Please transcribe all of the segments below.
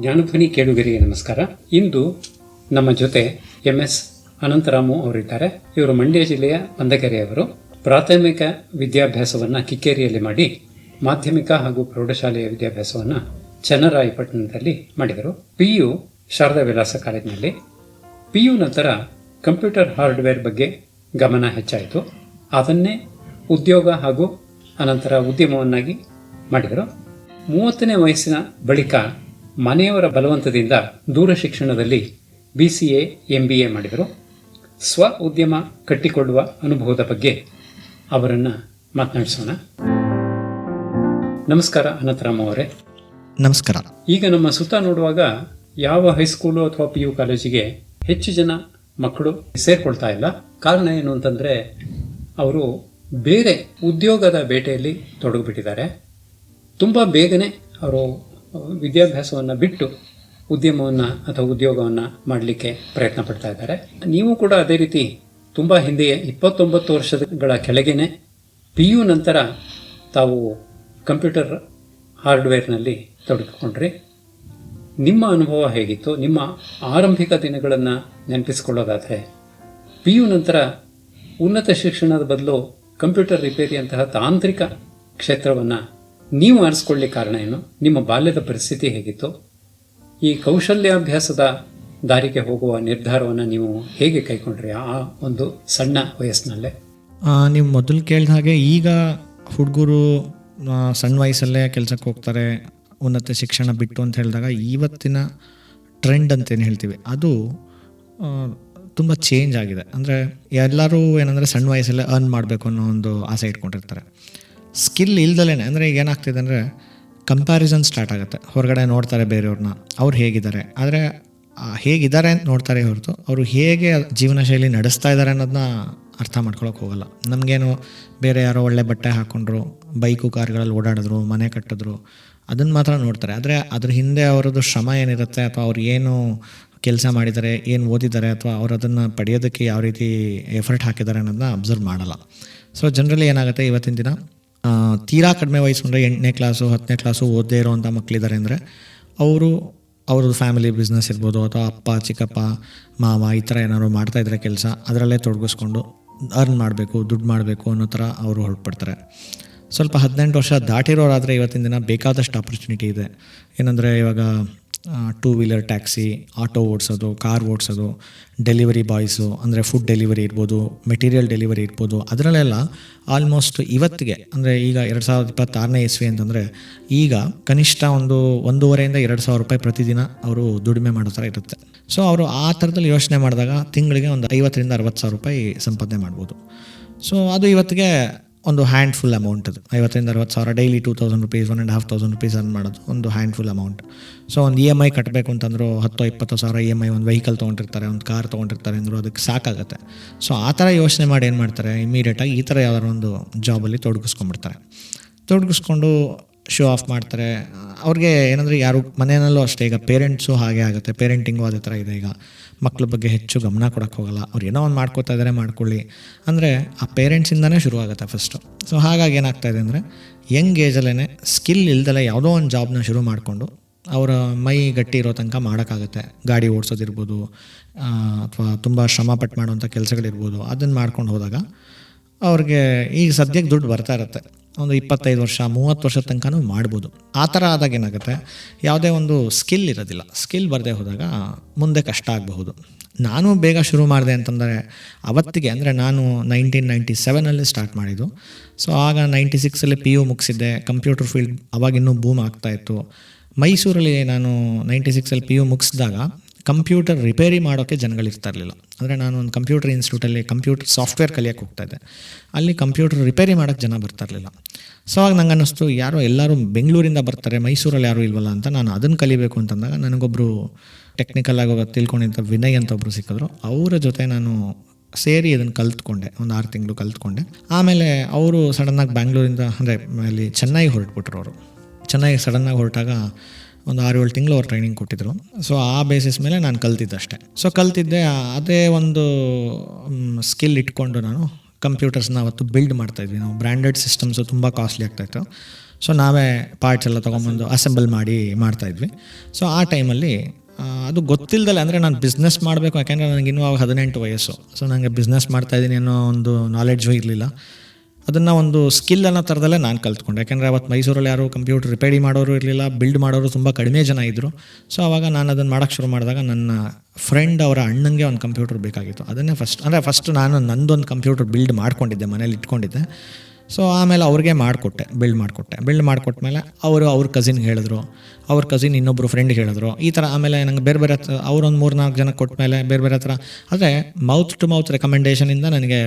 ಜ್ಞಾನಧ್ವನಿ ಕೇಳುಗರಿಗೆ ನಮಸ್ಕಾರ. ಇಂದು ನಮ್ಮ ಜೊತೆ MS ಅನಂತರಾಮು ಅವರಿದ್ದಾರೆ. ಇವರು ಮಂಡ್ಯ ಜಿಲ್ಲೆಯ ಬಂದಕೆರೆಯವರು. ಪ್ರಾಥಮಿಕ ವಿದ್ಯಾಭ್ಯಾಸವನ್ನು ಕಿಕ್ಕೇರಿಯಲ್ಲಿ ಮಾಡಿ ಮಾಧ್ಯಮಿಕ ಹಾಗೂ ಪ್ರೌಢಶಾಲೆಯ ವಿದ್ಯಾಭ್ಯಾಸವನ್ನು ಚನ್ನರಾಯಪಟ್ಟಣದಲ್ಲಿ ಮಾಡಿದರು. PU ಶಾರದಾ ವಿಲಾಸ ಕಾಲೇಜಿನಲ್ಲಿ. PU ನಂತರ ಕಂಪ್ಯೂಟರ್ ಹಾರ್ಡ್ವೇರ್ ಬಗ್ಗೆ ಗಮನ ಹೆಚ್ಚಾಯಿತು. ಅದನ್ನೇ ಉದ್ಯೋಗ ಹಾಗೂ ಅನಂತರ ಉದ್ಯಮವನ್ನಾಗಿ ಮಾಡಿದರು. 30ನೇ ವಯಸ್ಸಿನ ಬಳಿಕ ಮನೆಯವರ ಬಲವಂತದಿಂದ ದೂರ ಶಿಕ್ಷಣದಲ್ಲಿ BCA MBA ಮಾಡಿದರು. ಸ್ವ ಉದ್ಯಮ ಕಟ್ಟಿಕೊಳ್ಳುವ ಅನುಭವದ ಬಗ್ಗೆ ಅವರನ್ನು ಮಾತನಾಡಿಸೋಣ. ನಮಸ್ಕಾರ ಅನಂತರಾಮ್ ಅವರೇ. ನಮಸ್ಕಾರ. ಈಗ ನಮ್ಮ ಸುತ್ತ ನೋಡುವಾಗ ಯಾವ ಹೈಸ್ಕೂಲು ಅಥವಾ PU ಕಾಲೇಜಿಗೆ ಹೆಚ್ಚು ಜನ ಮಕ್ಕಳು ಸೇರ್ಕೊಳ್ತಾ ಇಲ್ಲ. ಕಾರಣ ಏನು ಅಂತಂದರೆ ಅವರು ಬೇರೆ ಉದ್ಯೋಗದ ಬೇಟೆಯಲ್ಲಿ ತೊಡಗಿಬಿಟ್ಟಿದ್ದಾರೆ. ತುಂಬ ಬೇಗನೆ ಅವರು ವಿದ್ಯಾಭ್ಯಾಸವನ್ನು ಬಿಟ್ಟು ಉದ್ಯಮವನ್ನು ಅಥವಾ ಉದ್ಯೋಗವನ್ನು ಮಾಡಲಿಕ್ಕೆ ಪ್ರಯತ್ನ ಪಡ್ತಾ ಇದ್ದಾರೆ. ನೀವು ಕೂಡ ಅದೇ ರೀತಿ ತುಂಬ ಹಿಂದೆಯೇ 29 ವರ್ಷಗಳ ಕೆಳಗೇನೆ PU ನಂತರ ತಾವು ಕಂಪ್ಯೂಟರ್ ಹಾರ್ಡ್ವೇರ್ನಲ್ಲಿ ತೊಡಗಿಕೊಂಡ್ರಿ. ನಿಮ್ಮ ಅನುಭವ ಹೇಗಿತ್ತು? ನಿಮ್ಮ ಆರಂಭಿಕ ದಿನಗಳನ್ನು ನೆನಪಿಸಿಕೊಳ್ಳೋದಾದರೆ PU ನಂತರ ಉನ್ನತ ಶಿಕ್ಷಣದ ಬದಲು ಕಂಪ್ಯೂಟರ್ ರಿಪೇರಿಯಂತಹ ತಾಂತ್ರಿಕ ಕ್ಷೇತ್ರವನ್ನು ನೀವು ಆರಿಸ್ಕೊಳ್ಳಿಕ್ಕೆ ಕಾರಣ ಏನು? ನಿಮ್ಮ ಬಾಲ್ಯದ ಪರಿಸ್ಥಿತಿ ಹೇಗಿತ್ತು? ಈ ಕೌಶಲ್ಯಾಭ್ಯಾಸದ ದಾರಿಗೆ ಹೋಗುವ ನಿರ್ಧಾರವನ್ನು ನೀವು ಹೇಗೆ ಕೈಗೊಂಡ್ರಿ ಆ ಒಂದು ಸಣ್ಣ ವಯಸ್ಸಿನಲ್ಲೇ? ನೀವು ಮೊದಲು ಕೇಳಿದ ಹಾಗೆ ಈಗ ಹುಡುಗರು ಸಣ್ಣ ವಯಸ್ಸಲ್ಲೇ ಕೆಲಸಕ್ಕೆ ಹೋಗ್ತಾರೆ, ಉನ್ನತ ಶಿಕ್ಷಣ ಬಿಟ್ಟು ಅಂತ ಹೇಳಿದಾಗ ಇವತ್ತಿನ ಟ್ರೆಂಡ್ ಅಂತೇನು ಹೇಳ್ತೀವಿ ಅದು ತುಂಬ ಚೇಂಜ್ ಆಗಿದೆ. ಅಂದರೆ ಎಲ್ಲರೂ ಏನಂದರೆ ಸಣ್ಣ ವಯಸ್ಸಲ್ಲೇ ಅರ್ನ್ ಮಾಡಬೇಕು ಅನ್ನೋ ಒಂದು ಆಸೆ ಇಟ್ಕೊಂಡಿರ್ತಾರೆ. ಸ್ಕಿಲ್ ಇಲ್ದಲೇ ಅಂದರೆ ಈಗ ಏನಾಗ್ತಿದೆ ಅಂದರೆ ಕಂಪ್ಯಾರಿಸನ್ ಸ್ಟಾರ್ಟ್ ಆಗುತ್ತೆ. ಹೊರಗಡೆ ನೋಡ್ತಾರೆ ಬೇರೆಯವ್ರನ್ನ, ಅವ್ರು ಹೇಗಿದ್ದಾರೆ, ಆದರೆ ಹೇಗಿದ್ದಾರೆ ಅಂತ ನೋಡ್ತಾರೆ ಹೊರತು ಅವರು ಹೇಗೆ ಜೀವನ ಶೈಲಿ ನಡೆಸ್ತಾ ಇದ್ದಾರೆ ಅನ್ನೋದನ್ನ ಅರ್ಥ ಮಾಡ್ಕೊಳಕ್ಕೆ ಹೋಗಲ್ಲ. ನಮಗೇನು ಬೇರೆ ಯಾರೋ ಒಳ್ಳೆ ಬಟ್ಟೆ ಹಾಕ್ಕೊಂಡ್ರು, ಬೈಕು ಕಾರ್ಗಳಲ್ಲಿ ಓಡಾಡಿದ್ರು, ಮನೆ ಕಟ್ಟಿದ್ರು, ಅದನ್ನು ಮಾತ್ರ ನೋಡ್ತಾರೆ. ಆದರೆ ಅದ್ರ ಹಿಂದೆ ಅವರದ್ದು ಶ್ರಮ ಏನಿರುತ್ತೆ ಅಥವಾ ಅವ್ರು ಏನು ಕೆಲಸ ಮಾಡಿದ್ದಾರೆ, ಏನು ಓದಿದ್ದಾರೆ, ಅಥವಾ ಅವ್ರು ಅದನ್ನು ಪಡೆಯೋದಕ್ಕೆ ಯಾವ ರೀತಿ ಎಫರ್ಟ್ ಹಾಕಿದ್ದಾರೆ ಅನ್ನೋದನ್ನ ಅಬ್ಸರ್ವ್ ಮಾಡಲ್ಲ. ಸೊ ಜನರಲಿ ಏನಾಗುತ್ತೆ, ಇವತ್ತಿನ ದಿನ ತೀರಾ ಕಡಿಮೆ ವಯಸ್ಸು ಅಂದರೆ 8ನೇ ಕ್ಲಾಸು 10ನೇ ಕ್ಲಾಸು ಓದದೇ ಇರೋವಂಥ ಮಕ್ಕಳಿದ್ದಾರೆ ಅಂದರೆ ಅವ್ರದ್ದು ಫ್ಯಾಮಿಲಿ ಬಿಸ್ನೆಸ್ ಇರ್ಬೋದು ಅಥವಾ ಅಪ್ಪ ಚಿಕ್ಕಪ್ಪ ಮಾವ ಈ ಥರ ಏನಾದ್ರು ಮಾಡ್ತಾಯಿದ್ರೆ ಕೆಲಸ, ಅದರಲ್ಲೇ ತೊಡಗಿಸ್ಕೊಂಡು ಅರ್ನ್ ಮಾಡಬೇಕು, ದುಡ್ಡು ಮಾಡಬೇಕು ಅನ್ನೋ ಥರ ಅವರು ಹೊರಟ್ಬಿಡ್ತಾರೆ. ಸ್ವಲ್ಪ 18 ವರ್ಷ ದಾಟಿರೋರಾದರೆ ಇವತ್ತಿನ ದಿನ ಬೇಕಾದಷ್ಟು ಆಪರ್ಚುನಿಟಿ ಇದೆ. ಏನಂದರೆ ಇವಾಗ 2 ವೀಲರ್ ಟ್ಯಾಕ್ಸಿ, ಆಟೋ ಓಡಿಸೋದು, ಕಾರ್ ಓಡಿಸೋದು, ಡೆಲಿವರಿ ಬಾಯ್ಸು ಅಂದರೆ ಫುಡ್ ಡೆಲಿವರಿ ಇರ್ಬೋದು, ಮೆಟೀರಿಯಲ್ ಡೆಲಿವರಿ ಇರ್ಬೋದು, ಅದರಲ್ಲೆಲ್ಲ ಆಲ್ಮೋಸ್ಟ್ ಇವತ್ತಿಗೆ ಅಂದರೆ ಈಗ 2026ನೇ ಇಸ್ವಿ ಅಂತಂದರೆ ಈಗ ಕನಿಷ್ಠ 1,500 to 2,000 ರೂಪಾಯಿ ಪ್ರತಿದಿನ ಅವರು ದುಡಿಮೆ ಮಾಡೋ ಥರ ಇರುತ್ತೆ. ಸೊ ಅವರು ಆ ಥರದಲ್ಲಿ ಯೋಚನೆ ಮಾಡಿದಾಗ ತಿಂಗಳಿಗೆ ಒಂದು 50,000 to 60,000 ರೂಪಾಯಿ ಸಂಪಾದನೆ ಮಾಡ್ಬೋದು. ಸೊ ಅದು ಇವತ್ತಿಗೆ ಒಂದು ಹ್ಯಾಂಡ್ಫುಲ್ ಅಮೌಂಟ್. ಅದು 50,000 to 60,000 daily 2,000 rupees 1,500 rupees earn ಮಾಡೋದು ಒಂದು ಹ್ಯಾಂಡ್ಫುಲ್ ಅಮೌಂಟ್. ಸೊ ಒಂದು EMI ಕಟ್ಟಬೇಕು ಅಂತಂದ್ರು 10,000-20,000 EMI, ಒಂದು ವೆಹಿಕಲ್ ತೊಗೊಂಡಿರ್ತಾರೆ, ಒಂದು ಕಾರ್ ತೊಗೊಂಡಿರ್ತಾರೆ ಅಂದರು ಅದಕ್ಕೆ ಸಾಕಾಗುತ್ತೆ. ಸೊ ಆ ಥರ ಯೋಚನೆ ಮಾಡಿ ಏನು ಮಾಡ್ತಾರೆ, ಇಮಿಡಿಯೇಟಾಗಿ ಈ ಥರ ಯಾವ್ದಾರು ಒಂದು ಜಾಬಲ್ಲಿ ತೊಡಗಿಸ್ಕೊಂಡು ಶೋ ಆಫ್ ಮಾಡ್ತಾರೆ. ಅವ್ರಿಗೆ ಏನಂದರೆ ಯಾರು ಮನೆಯಲ್ಲೂ ಅಷ್ಟೇ, ಈಗ ಪೇರೆಂಟ್ಸು ಹಾಗೆ ಆಗುತ್ತೆ, ಪೇರೆಂಟಿಂಗು ಅದೇ ಥರ ಇದೆ. ಈಗ ಮಕ್ಳ ಬಗ್ಗೆ ಹೆಚ್ಚು ಗಮನ ಕೊಡೋಕ್ಕೆ ಹೋಗಲ್ಲ. ಅವ್ರು ಏನೋ ಒಂದು ಮಾಡ್ಕೋತಾ ಇದ್ದಾರೆ ಮಾಡ್ಕೊಳ್ಳಿ ಅಂದರೆ ಆ ಪೇರೆಂಟ್ಸಿಂದನೇ ಶುರುವಾಗುತ್ತೆ ಫಸ್ಟು. ಸೊ ಹಾಗಾಗಿ ಏನಾಗ್ತಾಯಿದೆ ಅಂದರೆ ಯಂಗ್ ಏಜಲ್ಲೇ ಸ್ಕಿಲ್ ಇಲ್ದಲೇ ಯಾವುದೋ ಒಂದು ಜಾಬ್ನ ಶುರು ಮಾಡಿಕೊಂಡು ಅವರ ಮೈ ಗಟ್ಟಿ ಇರೋ ತನಕ ಮಾಡೋಕ್ಕಾಗುತ್ತೆ. ಗಾಡಿ ಓಡಿಸೋದಿರ್ಬೋದು ಅಥವಾ ತುಂಬ ಶ್ರಮಪಟ್ಟು ಮಾಡೋವಂಥ ಕೆಲಸಗಳಿರ್ಬೋದು, ಅದನ್ನು ಮಾಡ್ಕೊಂಡು ಹೋದಾಗ ಅವ್ರಿಗೆ ಈಗ ಸದ್ಯಕ್ಕೆ ದುಡ್ಡು ಬರ್ತಾ ಇರುತ್ತೆ. ಒಂದು 25 ವರ್ಷ 30 ವರ್ಷದ ತನಕನೂ ಮಾಡ್ಬೋದು. ಆ ಥರ ಆದಾಗ ಏನಾಗುತ್ತೆ, ಯಾವುದೇ ಒಂದು ಸ್ಕಿಲ್ ಇರೋದಿಲ್ಲ. ಸ್ಕಿಲ್ ಬರದೇ ಹೋದಾಗ ಮುಂದೆ ಕಷ್ಟ ಆಗಬಹುದು. ನಾನು ಬೇಗ ಶುರು ಮಾಡಿದೆ ಅಂತಂದರೆ ಅವತ್ತಿಗೆ ಅಂದರೆ ನಾನು 1997 ಸ್ಟಾರ್ಟ್ ಮಾಡಿದ್ದು. ಸೊ ಆಗ 96 PU ಮುಗಿಸಿದ್ದೆ. ಕಂಪ್ಯೂಟರ್ ಫೀಲ್ಡ್ ಅವಾಗಿನ್ನೂ ಬೂಮ್ ಆಗ್ತಾಯಿತ್ತು. ಮೈಸೂರಲ್ಲಿ ನಾನು 96 PU ಮುಗಿಸಿದಾಗ ಕಂಪ್ಯೂಟರ್ ರಿಪೇರಿ ಮಾಡೋಕ್ಕೆ ಜನಗಳಿರ್ತಾ ಇರಲಿಲ್ಲ. ಅಂದರೆ ನಾನು ಒಂದು ಕಂಪ್ಯೂಟರ್ ಇನ್ಸ್ಟಿಟ್ಯೂಟಲ್ಲಿ ಕಂಪ್ಯೂಟರ್ ಸಾಫ್ಟ್ವೇರ್ ಕಲಿಯೋಕ್ಕೆ ಹೋಗ್ತಾಯಿದ್ದೆ. ಅಲ್ಲಿ ಕಂಪ್ಯೂಟರ್ ರಿಪೇರಿ ಮಾಡೋಕ್ಕೆ ಜನ ಬರ್ತಾ ಇರಲಿಲ್ಲ. ಸೊ ಆಗ ನಂಗೆ ಅನ್ನಿಸ್ತು, ಎಲ್ಲರೂ ಬೆಂಗಳೂರಿಂದ ಬರ್ತಾರೆ, ಮೈಸೂರಲ್ಲಿ ಯಾರೂ ಇಲ್ವಲ್ಲ ಅಂತ. ನಾನು ಅದನ್ನು ಕಲಿಬೇಕು ಅಂತಂದಾಗ ನನಗೊಬ್ಬರು ಟೆಕ್ನಿಕಲ್ ಆಗಿ ತಿಳ್ಕೊಂಡಿದ್ದ ವಿನಯ್ ಅಂತ ಒಬ್ಬರು ಸಿಕ್ಕಿದ್ರು. ಅವರ ಜೊತೆ ನಾನು ಸೇರಿ ಅದನ್ನು ಕಲ್ತ್ಕೊಂಡೆ, ಒಂದು 6 ತಿಂಗಳು ಕಲ್ತ್ಕೊಂಡೆ. ಆಮೇಲೆ ಅವರು ಸಡನ್ನಾಗಿ ಬ್ಯಾಂಗ್ಳೂರಿಂದ ಅಂದರೆ ಅಲ್ಲಿ ಚೆನ್ನೈಗೆ ಹೊರಟ್ಬಿಟ್ರು. ಅವರು ಚೆನ್ನೈಗೆ ಸಡನ್ನಾಗಿ ಹೊರಟಾಗ ಒಂದು 6-7 ತಿಂಗಳು ಅವ್ರು ಟ್ರೈನಿಂಗ್ ಕೊಟ್ಟಿದ್ದರು. ಸೊ ಆ ಬೇಸಿಸ್ ಮೇಲೆ ನಾನು ಕಲ್ತಿದ್ದಷ್ಟೇ. ಸೊ ಕಲ್ತಿದ್ದೆ, ಅದೇ ಒಂದು ಸ್ಕಿಲ್ ಇಟ್ಕೊಂಡು ನಾನು ಕಂಪ್ಯೂಟರ್ಸ್ನ ಅವತ್ತು ಬಿಲ್ಡ್ ಮಾಡ್ತಾಯಿದ್ವಿ ನಾವು. ಬ್ರ್ಯಾಂಡೆಡ್ ಸಿಸ್ಟಮ್ಸು ತುಂಬ ಕಾಸ್ಟ್ಲಿ ಆಗ್ತಾಯಿತ್ತು. ಸೊ ನಾವೇ ಪಾರ್ಟ್ಸ್ ಎಲ್ಲ ತೊಗೊಂಬಂದು ಅಸೆಂಬಲ್ ಮಾಡಿ ಮಾಡ್ತಾಯಿದ್ವಿ. ಸೊ ಆ ಟೈಮಲ್ಲಿ ಅದು ಗೊತ್ತಿಲ್ಲದಲ್ಲ, ಅಂದರೆ ನಾನು ಬಿಸ್ನೆಸ್ ಮಾಡಬೇಕು, ಯಾಕೆಂದರೆ ನನಗೆ ಇನ್ನೂ ಆವಾಗ 18 ವಯಸ್ಸು. ಸೊ ನನಗೆ ಬಿಸ್ನೆಸ್ ಮಾಡ್ತಾಯಿದ್ದೀನಿ ಅನ್ನೋ ಒಂದು ನಾಲೆಡ್ಜು ಇರಲಿಲ್ಲ. ಅದನ್ನು ಒಂದು ಸ್ಕಿಲ್ ಅನ್ನೋ ಥರದಲ್ಲೇ ನಾನು ಕಲ್ತ್ಕೊಂಡೆ. ಯಾಕೆಂದರೆ ಅವತ್ತು ಮೈಸೂರಲ್ಲಿ ಯಾರು ಕಂಪ್ಯೂಟರ್ ರಿಪೇರಿ ಮಾಡೋರು ಇರಲಿಲ್ಲ, ಬಿಲ್ಡ್ ಮಾಡೋರು ತುಂಬ ಕಡಿಮೆ ಜನ ಇದ್ದರು. ಸೊ ಆವಾಗ ನಾನು ಅದನ್ನು ಮಾಡೋಕ್ಕೆ ಶುರು ಮಾಡಿದಾಗ ನನ್ನ ಫ್ರೆಂಡ್ ಅವರ ಅಣ್ಣಂಗೆ ಒಂದು ಕಂಪ್ಯೂಟರ್ ಬೇಕಾಗಿತ್ತು. ಅದನ್ನೇ ಫಸ್ಟ್ ನಾನು ನಂದೊಂದು ಕಂಪ್ಯೂಟರ್ ಬಿಲ್ಡ್ ಮಾಡ್ಕೊಂಡಿದ್ದೆ, ಮನೇಲಿ ಇಟ್ಕೊಂಡಿದ್ದೆ. ಸೊ ಆಮೇಲೆ ಅವ್ರಿಗೆ ಬಿಲ್ಡ್ ಮಾಡಿಕೊಟ್ಮೇಲೆ ಅವ್ರ ಕಸಿನ್ಗೆ ಹೇಳಿದ್ರು, ಅವ್ರ ಕಸಿನ್ ಇನ್ನೊಬ್ಬರು ಫ್ರೆಂಡ್ಗೆ ಹೇಳಿದ್ರು, ಈ ಥರ. ಆಮೇಲೆ ನಂಗೆ ಬೇರೆ ಬೇರೆ ಅವರೊಂದು 3-4 ಜನ ಕೊಟ್ಟಮೇಲೆ ಬೇರೆ ಬೇರೆ ಹತ್ರ, ಆದರೆ ಮೌತ್ ಟು ಮೌತ್ ರೆಕಮೆಂಡೇಷನಿಂದ ನನಗೆ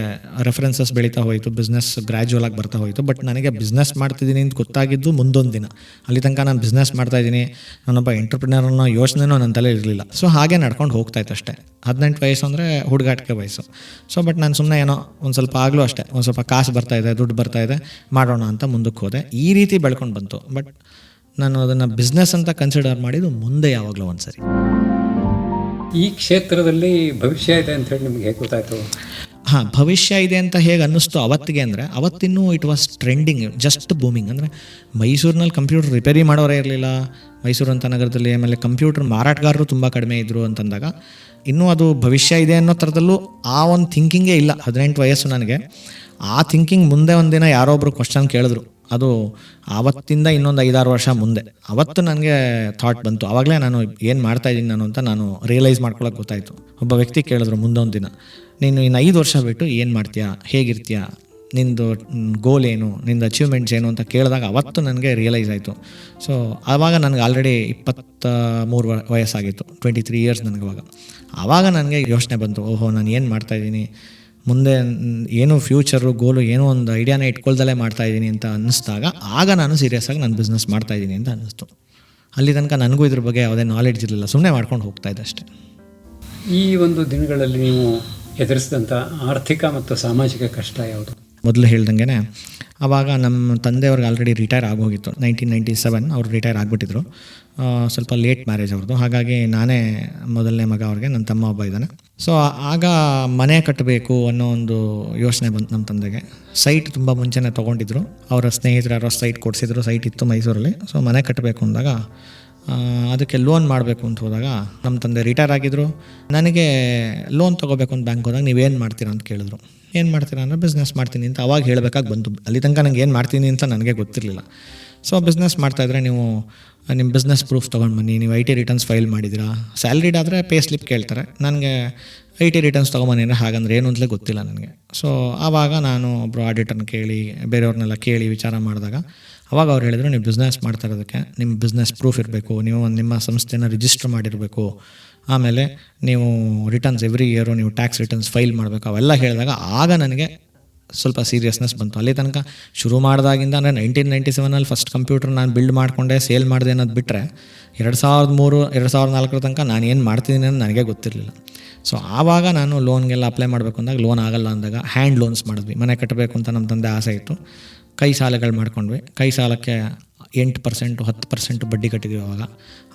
ರೆಫರೆನ್ಸಸ್ ಬೆಳೀತಾ ಹೋಯಿತು, ಬಿಸ್ನೆಸ್ ಗ್ರ್ಯಾಜುವಲ್ ಆಗಿ ಬರ್ತಾ ಹೋಯಿತು. ಬಟ್ ನನಗೆ ಬಿಸ್ನೆಸ್ ಮಾಡ್ತಿದ್ದೀನಿ ಅಂತ ಗೊತ್ತಾಗಿದ್ದು ಮುಂದೊಂದು ದಿನ. ಅಲ್ಲಿ ತನಕ ನಾನು ಬಿಸ್ನೆಸ್ ಮಾಡ್ತಾಯಿದ್ದೀನಿ, ನಾನೊಬ್ಬ ಎಂಟ್ರಪ್ರಿನರ್ ಅನ್ನೋ ಯೋಚನೆನೂ ನನ್ನ ತಲೆ ಇರಲಿಲ್ಲ. ಸೊ ಹಾಗೆ ನಡ್ಕೊಂಡು ಹೋಗ್ತಾಯಿತ್ತು ಅಷ್ಟೇ. 18 ವಯಸ್ಸು ಅಂದರೆ ಹುಡುಗಾಟಿಕೆ ವಯಸ್ಸು. ಸೊ ಬಟ್ ನಾನು ಸುಮ್ಮನೆ ಏನೋ ಒಂದು ಸ್ವಲ್ಪ ಆಗಲೂ ಅಷ್ಟೇ, ಒಂದು ಸ್ವಲ್ಪ ಕಾಸು ಬರ್ತಾಯಿದೆ, ದುಡ್ಡು ಬರ್ತಾಯಿದೆ, ಮಾಡೋಣ ಅಂತ ಮುಂದಕ್ಕೆ ಹೋದೆ. ಈ ರೀತಿ ಬೆಳ್ಕೊಂಡು ಬಂತು. ಬಟ್ ನಾನು ಅದನ್ನು ಬಿಸ್ನೆಸ್ ಅಂತ ಕನ್ಸಿಡರ್ ಮಾಡಿದ್ದು ಮುಂದೆ ಯಾವಾಗಲೂ ಒಂದು ಸರಿ. ಈ ಕ್ಷೇತ್ರದಲ್ಲಿ ಭವಿಷ್ಯ ಇದೆ ಅಂತ ಹೇಳಿ ನಿಮ್ಗೆ ಹೇಗೆ ಗೊತ್ತಾಯಿತು? ಹಾಂ, ಭವಿಷ್ಯ ಇದೆ ಅಂತ ಹೇಗೆ ಅನ್ನಿಸ್ತು ಅವತ್ತಿಗೆ ಅಂದರೆ, ಅವತ್ತಿನ್ನೂ it was trending, just booming. ಅಂದರೆ ಮೈಸೂರಿನಲ್ಲಿ ಕಂಪ್ಯೂಟರ್ ರಿಪೇರಿ ಮಾಡೋರೇ ಇರಲಿಲ್ಲ ಮೈಸೂರು ಅಂತ ನಗರದಲ್ಲಿ. ಆಮೇಲೆ ಕಂಪ್ಯೂಟರ್ ಮಾರಾಟಗಾರರು ತುಂಬ ಕಡಿಮೆ ಇದ್ದರು ಅಂತಂದಾಗ ಇನ್ನೂ ಅದು ಭವಿಷ್ಯ ಇದೆ ಅನ್ನೋ ಥರದಲ್ಲೂ ಆ ಒಂದು ಥಿಂಕಿಂಗೇ ಇಲ್ಲ. 18 ವಯಸ್ಸು ನನಗೆ. ಆ ಥಿಂಕಿಂಗ್ ಮುಂದೆ ಒಂದಿನ ಯಾರೊಬ್ಬರು ಕ್ವಶನ್ ಕೇಳಿದ್ರು. ಅದು ಆವತ್ತಿಂದ ಇನ್ನೊಂದು 5-6 ವರ್ಷ ಮುಂದೆ ಅವತ್ತು ನನಗೆ ಥಾಟ್ ಬಂತು. ಆವಾಗಲೇ ನಾನು ಏನು ಮಾಡ್ತಾಯಿದ್ದೀನಿ ನಾನು ಅಂತ ನಾನು ರಿಯಲೈಸ್ ಮಾಡ್ಕೊಳ್ಳೋಕೆ ಗೊತ್ತಾಯಿತು. ಒಬ್ಬ ವ್ಯಕ್ತಿ ಕೇಳಿದ್ರು ಮುಂದೊಂದು ದಿನ, ನೀನು ಇನ್ನು 5 ವರ್ಷ ಬಿಟ್ಟು ಏನು ಮಾಡ್ತೀಯಾ, ಹೇಗಿರ್ತೀಯಾ, ನಿಂದು ಗೋಲ್ ಏನು, ನಿಂದು ಅಚೀವ್ಮೆಂಟ್ಸ್ ಏನು ಅಂತ ಕೇಳಿದಾಗ ಅವತ್ತು ನನಗೆ ರಿಯಲೈಸ್ ಆಯಿತು. ಸೊ ಆವಾಗ ನನಗೆ ಆಲ್ರೆಡಿ 23 ವಯಸ್ಸಾಗಿತ್ತು, 23 ಇಯರ್ಸ್ ನನಗೆ. ಆವಾಗ ನನಗೆ ಯೋಚನೆ ಬಂತು, ಓಹೋ ನಾನು ಏನು ಮಾಡ್ತಾಯಿದ್ದೀನಿ, ಮುಂದೆ ಏನು ಫ್ಯೂಚರು ಗೋಲು ಏನೋ ಒಂದು ಐಡಿಯಾನೇ ಇಟ್ಕೊಳ್ದಲ್ಲೇ ಮಾಡ್ತಾಯಿದ್ದೀನಿ ಅಂತ ಅನ್ನಿಸ್ದಾಗ ಆಗ ನಾನು ಸೀರಿಯಸ್ಸಾಗಿ ನಾನು ಬಿಸ್ನೆಸ್ ಮಾಡ್ತಾಯಿದ್ದೀನಿ ಅಂತ ಅನ್ನಿಸ್ತು. ಅಲ್ಲಿ ತನಕ ನನಗೂ ಇದ್ರ ಬಗ್ಗೆ ಯಾವುದೇ ನಾಲೆಡ್ಜ್ ಇರಲಿಲ್ಲ, ಸುಮ್ಮನೆ ಮಾಡ್ಕೊಂಡು ಹೋಗ್ತಾಯಿದ್ದೆ ಅಷ್ಟೇ. ಈ ಒಂದು ದಿನಗಳಲ್ಲಿ ನೀವು ಎದುರಿಸಿದಂಥ ಆರ್ಥಿಕ ಮತ್ತು ಸಾಮಾಜಿಕ ಕಷ್ಟ ಯಾವುದು? ಮೊದಲು ಹೇಳ್ದಂಗೆ ಆವಾಗ ನಮ್ಮ ತಂದೆಯವ್ರಿಗೆ ಆಲ್ರೆಡಿ ರಿಟೈರ್ ಆಗೋಗಿತ್ತು. 1997 ಅವ್ರು ರಿಟೈರ್ ಆಗಿಬಿಟ್ಟಿದ್ರು. ಸ್ವಲ್ಪ ಲೇಟ್ ಮ್ಯಾರೇಜ್ ಅವ್ರದ್ದು. ಹಾಗಾಗಿ ನಾನೇ ಮೊದಲನೇ ಮಗ ಅವ್ರಿಗೆ, ನನ್ನ ತಮ್ಮ ಒಬ್ಬ ಇದ್ದಾನೆ. ಸೊ ಆಗ ಮನೆ ಕಟ್ಟಬೇಕು ಅನ್ನೋ ಒಂದು ಯೋಚನೆ ಬಂತು ನಮ್ಮ ತಂದೆಗೆ. ಸೈಟ್ ತುಂಬ ಮುಂಚೆನೇ ತೊಗೊಂಡಿದ್ರು, ಅವರ ಸ್ನೇಹಿತರು ಯಾರೋ ಸೈಟ್ ಕೊಡಿಸಿದ್ರು, ಸೈಟ್ ಇತ್ತು ಮೈಸೂರಲ್ಲಿ. ಸೊ ಮನೆ ಕಟ್ಟಬೇಕು ಅಂದಾಗ ಅದಕ್ಕೆ ಲೋನ್ ಮಾಡಬೇಕು ಅಂತ ಹೋದಾಗ ನಮ್ಮ ತಂದೆ ರಿಟೈರ್ ಆಗಿದ್ದರು. ನನಗೆ ಲೋನ್ ತೊಗೋಬೇಕು ಅಂತ ಬ್ಯಾಂಕ್ ಹೋದಾಗ ನೀವೇನು ಮಾಡ್ತೀರಾ ಅಂತ ಕೇಳಿದ್ರು. ಏನು ಮಾಡ್ತೀರಾ ಅಂದರೆ ಬಿಸ್ನೆಸ್ ಮಾಡ್ತೀನಿ ಅಂತ ಅವಾಗ ಹೇಳಬೇಕಾಗಿ ಬಂತು. ಅಲ್ಲಿ ತನಕ ನನಗೆ ಏನು ಮಾಡ್ತೀನಿ ಅಂತ ನನಗೆ ಗೊತ್ತಿರಲಿಲ್ಲ. ಸೊ ಬಿಸ್ನೆಸ್ ಮಾಡ್ತಾಯಿದ್ರೆ ನೀವು ನಿಮ್ಮ ಬಿಸ್ನೆಸ್ ಪ್ರೂಫ್ ತೊಗೊಂಡು ಬನ್ನಿ, ನೀವು IT ರಿಟರ್ನ್ಸ್ ಫೈಲ್ ಮಾಡಿದ್ದೀರಾ, ಸ್ಯಾಲ್ರಿಡ್ ಆದರೆ ಪೇ ಸ್ಲಿಪ್ ಕೇಳ್ತಾರೆ. ನನಗೆ IT ರಿಟರ್ನ್ಸ್ ತೊಗೊಂಬನ್ನಿದ್ರೆ ಹಾಗಂದ್ರೆ ಏನು ಅಂತಲೇ ಗೊತ್ತಿಲ್ಲ ನನಗೆ. ಸೊ ಆವಾಗ ನಾನು ಒಬ್ಬರು ಆಡಿಟರ್ನ ಕೇಳಿ ಬೇರೆಯವ್ರನ್ನೆಲ್ಲ ಕೇಳಿ ವಿಚಾರ ಮಾಡಿದಾಗ ಅವಾಗ ಅವ್ರು ಹೇಳಿದ್ರು, ನೀವು ಬಿಸ್ನೆಸ್ ಮಾಡ್ತಾ ಇರೋದಕ್ಕೆ ನಿಮ್ಮ ಬಿಸ್ನೆಸ್ ಪ್ರೂಫ್ ಇರಬೇಕು, ನೀವು ನಿಮ್ಮ ಸಂಸ್ಥೆನ ರಿಜಿಸ್ಟರ್ ಮಾಡಿರಬೇಕು, ಆಮೇಲೆ ನೀವು ರಿಟರ್ನ್ಸ್ ಎವ್ರಿ ಇಯರು ನೀವು ಟ್ಯಾಕ್ಸ್ ರಿಟರ್ನ್ಸ್ ಫೈಲ್ ಮಾಡಬೇಕು, ಅವೆಲ್ಲ ಹೇಳಿದಾಗ ಆಗ ನನಗೆ ಸ್ವಲ್ಪ ಸೀರಿಯಸ್ನೆಸ್ ಬಂತು. ಅಲ್ಲಿ ತನಕ ಶುರು ಮಾಡಿದಾಗಿಂದ ಅಂದರೆ 1997 ಫಸ್ಟ್ ಕಂಪ್ಯೂಟರ್ ನಾನು ಬಿಲ್ಡ್ ಮಾಡಿಕೊಂಡೆ, ಸೇಲ್ ಮಾಡಿದೆ ಅನ್ನೋದು ಬಿಟ್ಟರೆ 2003-2004 ತನಕ ನಾನು ಏನು ಮಾಡ್ತಿದ್ದೀನಿ ಅನ್ನೋದು ನನಗೆ ಗೊತ್ತಿರಲಿಲ್ಲ. ಸೊ ಆವಾಗ ನಾನು ಲೋನ್ಗೆಲ್ಲ ಅಪ್ಲೈ ಮಾಡಬೇಕು ಅಂದಾಗ ಲೋನ್ ಆಗಲ್ಲ ಅಂದಾಗ ಹ್ಯಾಂಡ್ ಲೋನ್ಸ್ ಮಾಡಿದ್ವಿ. ಮನೆ ಕಟ್ಟಬೇಕು ಅಂತ ನಮ್ಮ ತಂದೆ ಆಸೆ ಇತ್ತು. ಕೈ ಸಾಲಗಳು ಮಾಡ್ಕೊಂಡ್ವಿ. ಕೈ ಸಾಲಕ್ಕೆ 8%, 10% ಬಡ್ಡಿ ಕಟ್ಟಿದ್ವಿ ಅವಾಗ.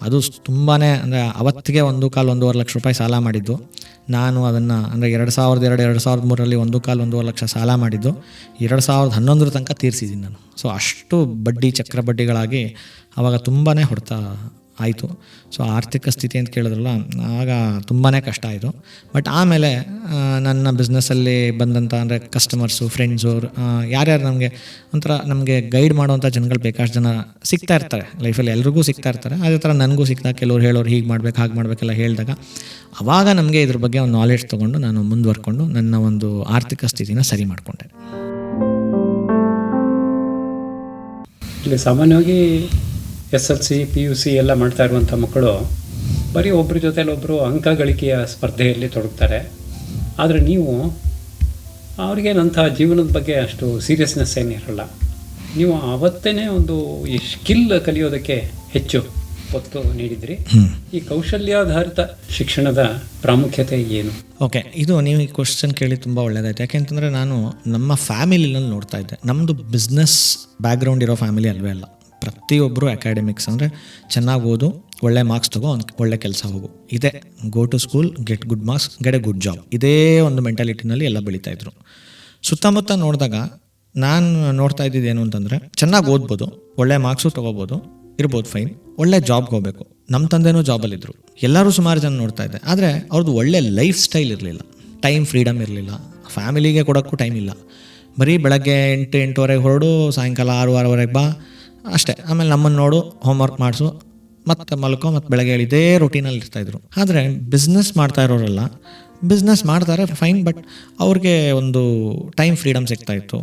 ಅದು ತುಂಬಾ ಅಂದರೆ ಅವತ್ತಿಗೆ 1.25 ಲಕ್ಷ ರೂಪಾಯಿ ಸಾಲ ಮಾಡಿದ್ದು ನಾನು. ಅದನ್ನು ಅಂದರೆ 2002-2003 1.25 ಲಕ್ಷ ಸಾಲ ಮಾಡಿದ್ದು 2011 ತನಕ ತೀರಿಸಿದ್ದೀನಿ ನಾನು. ಸೊ ಅಷ್ಟು ಬಡ್ಡಿ ಚಕ್ರ ಬಡ್ಡಿಗಳಾಗಿ ಆವಾಗ ತುಂಬಾ ಹೊಡೆತ ಆಯಿತು. ಸೊ ಆರ್ಥಿಕ ಸ್ಥಿತಿ ಅಂತ ಕೇಳಿದ್ರಲ್ಲ, ಆಗ ತುಂಬಾ ಕಷ್ಟ ಆಯಿತು. ಬಟ್ ಆಮೇಲೆ ನನ್ನ ಬಿಸ್ನೆಸ್ಸಲ್ಲಿ ಬಂದಂಥ ಅಂದರೆ ಕಸ್ಟಮರ್ಸು, ಫ್ರೆಂಡ್ಸು, ಯಾರ್ಯಾರು ನಮಗೆ ಗೈಡ್ ಮಾಡುವಂಥ ಜನಗಳು ಬೇಕಾಷ್ಟು ಜನ ಸಿಗ್ತಾ ಇರ್ತಾರೆ ಲೈಫಲ್ಲಿ, ಎಲ್ರಿಗೂ ಸಿಗ್ತಾ ಇರ್ತಾರೆ. ಅದೇ ಥರ ನನಗೂ ಸಿಕ್ಕಿದಾಗ ಕೆಲವ್ರು ಹೇಳೋರು ಹೀಗೆ ಮಾಡ್ಬೇಕು ಹಾಗೆ ಮಾಡಬೇಕೆಲ್ಲ ಹೇಳಿದಾಗ ಆವಾಗ ನಮಗೆ ಇದ್ರ ಬಗ್ಗೆ ಒಂದು ನಾಲೆಡ್ಜ್ ತೊಗೊಂಡು ನಾನು ಮುಂದುವರ್ಕೊಂಡು ನನ್ನ ಒಂದು ಆರ್ಥಿಕ ಸ್ಥಿತಿನ ಸರಿ ಮಾಡಿಕೊಂಡೆ. ಇಲ್ಲಿ ಸಾಮಾನ್ಯವಾಗಿ SLC PUC ಎಲ್ಲ ಮಾಡ್ತಾ ಇರುವಂಥ ಮಕ್ಕಳು ಬರೀ ಒಬ್ಬರ ಜೊತೆಲಿ ಒಬ್ಬರು ಅಂಕ ಗಳಿಕೆಯ ಸ್ಪರ್ಧೆಯಲ್ಲಿ ತೊಡಗ್ತಾರೆ. ಆದರೆ ನೀವು ಅವ್ರಿಗೇನಂಥ ಜೀವನದ ಬಗ್ಗೆ ಅಷ್ಟು ಸೀರಿಯಸ್ನೆಸ್ ಏನಿರಲ್ಲ. ನೀವು ಆವತ್ತೇ ಒಂದು ಈ ಸ್ಕಿಲ್ ಕಲಿಯೋದಕ್ಕೆ ಹೆಚ್ಚು ಒತ್ತು ನೀಡಿದ್ರಿ. ಈ ಕೌಶಲ್ಯಾಧಾರಿತ ಶಿಕ್ಷಣದ ಪ್ರಾಮುಖ್ಯತೆ ಏನು? ಓಕೆ, ಇದು ನೀವು ಈ ಕ್ವಶನ್ ಕೇಳಿ ತುಂಬ ಒಳ್ಳೆಯದಾಯ್ತು. ಯಾಕೆಂತಂದರೆ ನಾನು ನಮ್ಮ ಫ್ಯಾಮಿಲಿನಲ್ಲಿ ನೋಡ್ತಾ ಇದ್ದೆ. ನಮ್ಮದು ಬಿಸ್ನೆಸ್ ಬ್ಯಾಕ್ಗ್ರೌಂಡ್ ಇರೋ ಫ್ಯಾಮಿಲಿ ಅಲ್ವೇ ಅಲ್ಲ. ಪ್ರತಿಯೊಬ್ಬರು ಅಕಾಡೆಮಿಕ್ಸ್ ಅಂದರೆ ಚೆನ್ನಾಗಿ ಓದು, ಒಳ್ಳೆ ಮಾರ್ಕ್ಸ್ ತಗೋ, ಒಳ್ಳೆ ಕೆಲಸ ಹೋಗು, ಇದೇ go to school, get good marks, get a good job, ಇದೇ ಒಂದು ಮೆಂಟಾಲಿಟಿನಲ್ಲಿ ಎಲ್ಲ ಬೆಳೀತಾಯಿದ್ರು. ಸುತ್ತಮುತ್ತ ನೋಡಿದಾಗ ನಾನು ನೋಡ್ತಾ ಇದ್ದಿದ್ದು ಏನು ಅಂತಂದರೆ, ಚೆನ್ನಾಗಿ ಓದ್ಬೋದು, ಒಳ್ಳೆ ಮಾರ್ಕ್ಸು ತೊಗೋಬೋದು, ಇರ್ಬೋದು ಫೈನ್, ಒಳ್ಳೆ ಜಾಬ್ಗೆ ಹೋಗಬೇಕು. ನಮ್ಮ ತಂದೆನೂ ಜಾಬಲ್ಲಿದ್ದರು. ಎಲ್ಲರೂ ಸುಮಾರು ಜನ ನೋಡ್ತಾ ಇದ್ದೆ. ಆದರೆ ಅವ್ರದ್ದು ಒಳ್ಳೆ ಲೈಫ್ ಸ್ಟೈಲ್ ಇರಲಿಲ್ಲ, ಟೈಮ್ ಫ್ರೀಡಮ್ ಇರಲಿಲ್ಲ, ಫ್ಯಾಮಿಲಿಗೆ ಕೊಡೋಕ್ಕೂ ಟೈಮ್ ಇಲ್ಲ. ಬರೀ ಬೆಳಗ್ಗೆ 8-8:30 ಹೊರಡು, ಸಾಯಂಕಾಲ 6-6:30 ಬಾ ಅಷ್ಟೇ. ಆಮೇಲೆ ನಮ್ಮನ್ನು ನೋಡು, ಹೋಮ್ವರ್ಕ್ ಮಾಡಿಸು, ಮತ್ತು ಮಲ್ಕೋ, ಮತ್ತು ಬೆಳಗ್ಗೆ ಇದೇ ರೊಟೀನಲ್ಲಿ ಇರ್ತಾಯಿದ್ರು. ಆದರೆ ಬಿಸ್ನೆಸ್ ಮಾಡ್ತಾ ಇರೋರೆಲ್ಲ ಬಿಸ್ನೆಸ್ ಮಾಡ್ತಾರೆ ಫೈನ್, ಬಟ್ ಅವ್ರಿಗೆ ಒಂದು ಟೈಮ್ ಫ್ರೀಡಮ್ ಸಿಗ್ತಾಯಿತ್ತು,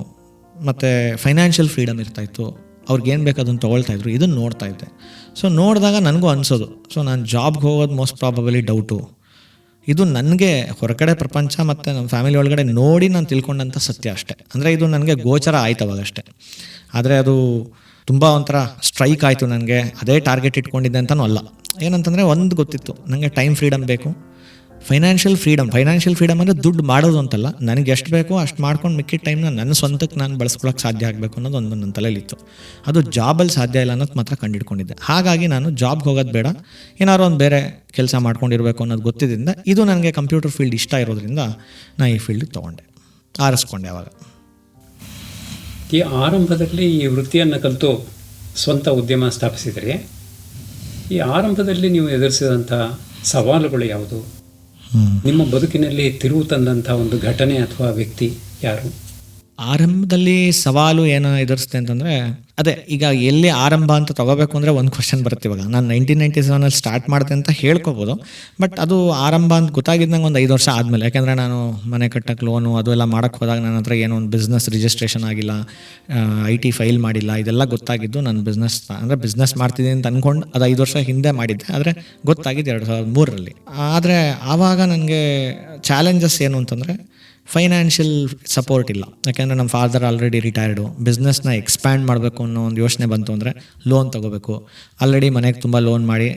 ಮತ್ತು ಫೈನಾನ್ಷಿಯಲ್ ಫ್ರೀಡಮ್ ಇರ್ತಾಯಿತ್ತು. ಅವ್ರಿಗೇನು ಬೇಕು ಅದನ್ನು ತೊಗೊಳ್ತಾಯಿದ್ರು. ಇದನ್ನು ನೋಡ್ತಾ ಇದ್ದೆ. ಸೊ ನೋಡಿದಾಗ ನನಗೂ ಅನಿಸೋದು, ಸೊ ನಾನು ಜಾಬ್ಗೆ ಹೋಗೋದು ಮೋಸ್ಟ್ ಪ್ರಾಬಬಲಿ ಡೌಟು. ಇದು ನನಗೆ ಹೊರಗಡೆ ಪ್ರಪಂಚ ಮತ್ತು ನಮ್ಮ ಫ್ಯಾಮಿಲಿ ಒಳಗಡೆ ನೋಡಿ ನಾನು ತಿಳ್ಕೊಂಡಂಥ ಸತ್ಯ ಅಷ್ಟೇ. ಅಂದರೆ ಇದು ನನಗೆ ಗೋಚರ ಆಯ್ತು ಅವಾಗಷ್ಟೇ. ಆದರೆ ಅದು ತುಂಬ ಒಂಥರ ಸ್ಟ್ರೈಕ್ ಆಯಿತು ನನಗೆ. ಅದೇ ಟಾರ್ಗೆಟ್ ಇಟ್ಕೊಂಡಿದ್ದೆ ಅಂತಲೂ ಅಲ್ಲ. ಏನಂತಂದರೆ ಒಂದು ಗೊತ್ತಿತ್ತು, ನನಗೆ ಟೈಮ್ ಫ್ರೀಡಮ್ ಬೇಕು, ಫೈನಾನ್ಷಿಯಲ್ ಫ್ರೀಡಮ್ ಅಂದರೆ ದುಡ್ಡು ಮಾಡೋದು ಅಂತಲ್ಲ, ನನಗೆ ಎಷ್ಟು ಬೇಕೋ ಅಷ್ಟು ಮಾಡ್ಕೊಂಡು ಮಿಕ್ಕಿದ ಟೈಮ್ನ ನನ್ನ ಸ್ವಂತಕ್ಕೆ ನಾನು ಬಳಸ್ಕೊಳಕ್ಕೆ ಸಾಧ್ಯ ಆಗಬೇಕು ಅನ್ನೋದು ಒಂದು ನನ್ನ ತಲೆಯಲ್ಲಿತ್ತು. ಅದು ಜಾಬಲ್ಲಿ ಸಾಧ್ಯ ಇಲ್ಲ ಅನ್ನೋದು ಮಾತ್ರ ಕಂಡುಹಿಡ್ಕೊಂಡಿದ್ದೆ. ಹಾಗಾಗಿ ನಾನು ಜಾಬ್ಗೆ ಹೋಗೋದು ಬೇಡ, ಏನಾದ್ರು ಒಂದು ಬೇರೆ ಕೆಲಸ ಮಾಡ್ಕೊಂಡಿರಬೇಕು ಅನ್ನೋದು ಗೊತ್ತಿದ್ದರಿಂದ, ಇದು ನನಗೆ ಕಂಪ್ಯೂಟರ್ ಫೀಲ್ಡ್ ಇಷ್ಟ ಇರೋದ್ರಿಂದ ನಾನು ಈ ಫೀಲ್ಡಿಗೆ ತೊಗೊಂಡೆ, ಆರಿಸ್ಕೊಂಡೆ. ಆವಾಗ ಈ ಆರಂಭದಲ್ಲಿ ಈ ವೃತ್ತಿಯನ್ನು ಕಲಿತು ಸ್ವಂತ ಉದ್ಯಮ ಸ್ಥಾಪಿಸಿದರೆ, ಈ ಆರಂಭದಲ್ಲಿ ನೀವು ಎದುರಿಸಿದಂಥ ಸವಾಲುಗಳು ಯಾವುದು? ನಿಮ್ಮ ಬದುಕಿನಲ್ಲಿ ತಿರುವು ತಂದಂಥ ಒಂದು ಘಟನೆ ಅಥವಾ ವ್ಯಕ್ತಿ ಯಾರು? ಆರಂಭದಲ್ಲಿ ಸವಾಲು ಏನು ಎದುರಿಸ್ತೆ ಅಂತಂದರೆ, ಅದೇ ಈಗ ಎಲ್ಲಿ ಆರಂಭ ಅಂತ ತೊಗೋಬೇಕು ಅಂದರೆ ಒಂದು ಕ್ವಶನ್ ಬರುತ್ತೆ. ಇವಾಗ ನಾನು 1997 ಸ್ಟಾರ್ಟ್ ಮಾಡಿದೆ ಅಂತ ಹೇಳ್ಕೊಬೋದು, ಬಟ್ ಅದು ಆರಂಭ ಅಂತ ಗೊತ್ತಾಗಿದ್ದಂಗೆ ಒಂದು 5 ವರ್ಷ ಆದಮೇಲೆ. ಯಾಕೆಂದರೆ ನಾನು ಮನೆ ಕಟ್ಟಕ್ಕೆ ಲೋನು ಅದು ಎಲ್ಲ ಮಾಡೋಕ್ಕೆ ಹೋದಾಗ ನನ್ನ ಹತ್ರ ಏನೋ ಒಂದು ಬಿಸ್ನೆಸ್ ರಿಜಿಸ್ಟ್ರೇಷನ್ ಆಗಿಲ್ಲ, IT ಫೈಲ್ ಮಾಡಿಲ್ಲ, ಇದೆಲ್ಲ ಗೊತ್ತಾಗಿದ್ದು ನಾನು ಬಿಸ್ನೆಸ್ ಮಾಡ್ತಿದ್ದೀನಿ ಅಂತ ಅಂದ್ಕೊಂಡು ಅದು 5 ವರ್ಷ ಹಿಂದೆ ಮಾಡಿದ್ದೆ. ಆದರೆ ಗೊತ್ತಾಗಿದ್ದು 2003ರಲ್ಲಿ. ಆದರೆ ಆವಾಗ ನನಗೆ ಚಾಲೆಂಜಸ್ ಏನು ಅಂತಂದರೆ, ಫೈನಾನ್ಷಿಯಲ್ ಸಪೋರ್ಟ್ ಇಲ್ಲ. ಯಾಕೆಂದರೆ ನಮ್ಮ ಫಾದರ್ ಆಲ್ರೆಡಿ ರಿಟೈರ್ಡು. ಬಿಸ್ನೆಸ್ನ ಎಕ್ಸ್ಪ್ಯಾಂಡ್ ಮಾಡಬೇಕು ಅನ್ನೋ ಒಂದು ಯೋಚನೆ ಬಂತು ಅಂದರೆ ಲೋನ್ ತೊಗೋಬೇಕು. ಆಲ್ರೆಡಿ ಮನೆಗೆ ತುಂಬ ಲೋನ್ ಮಾಡಿ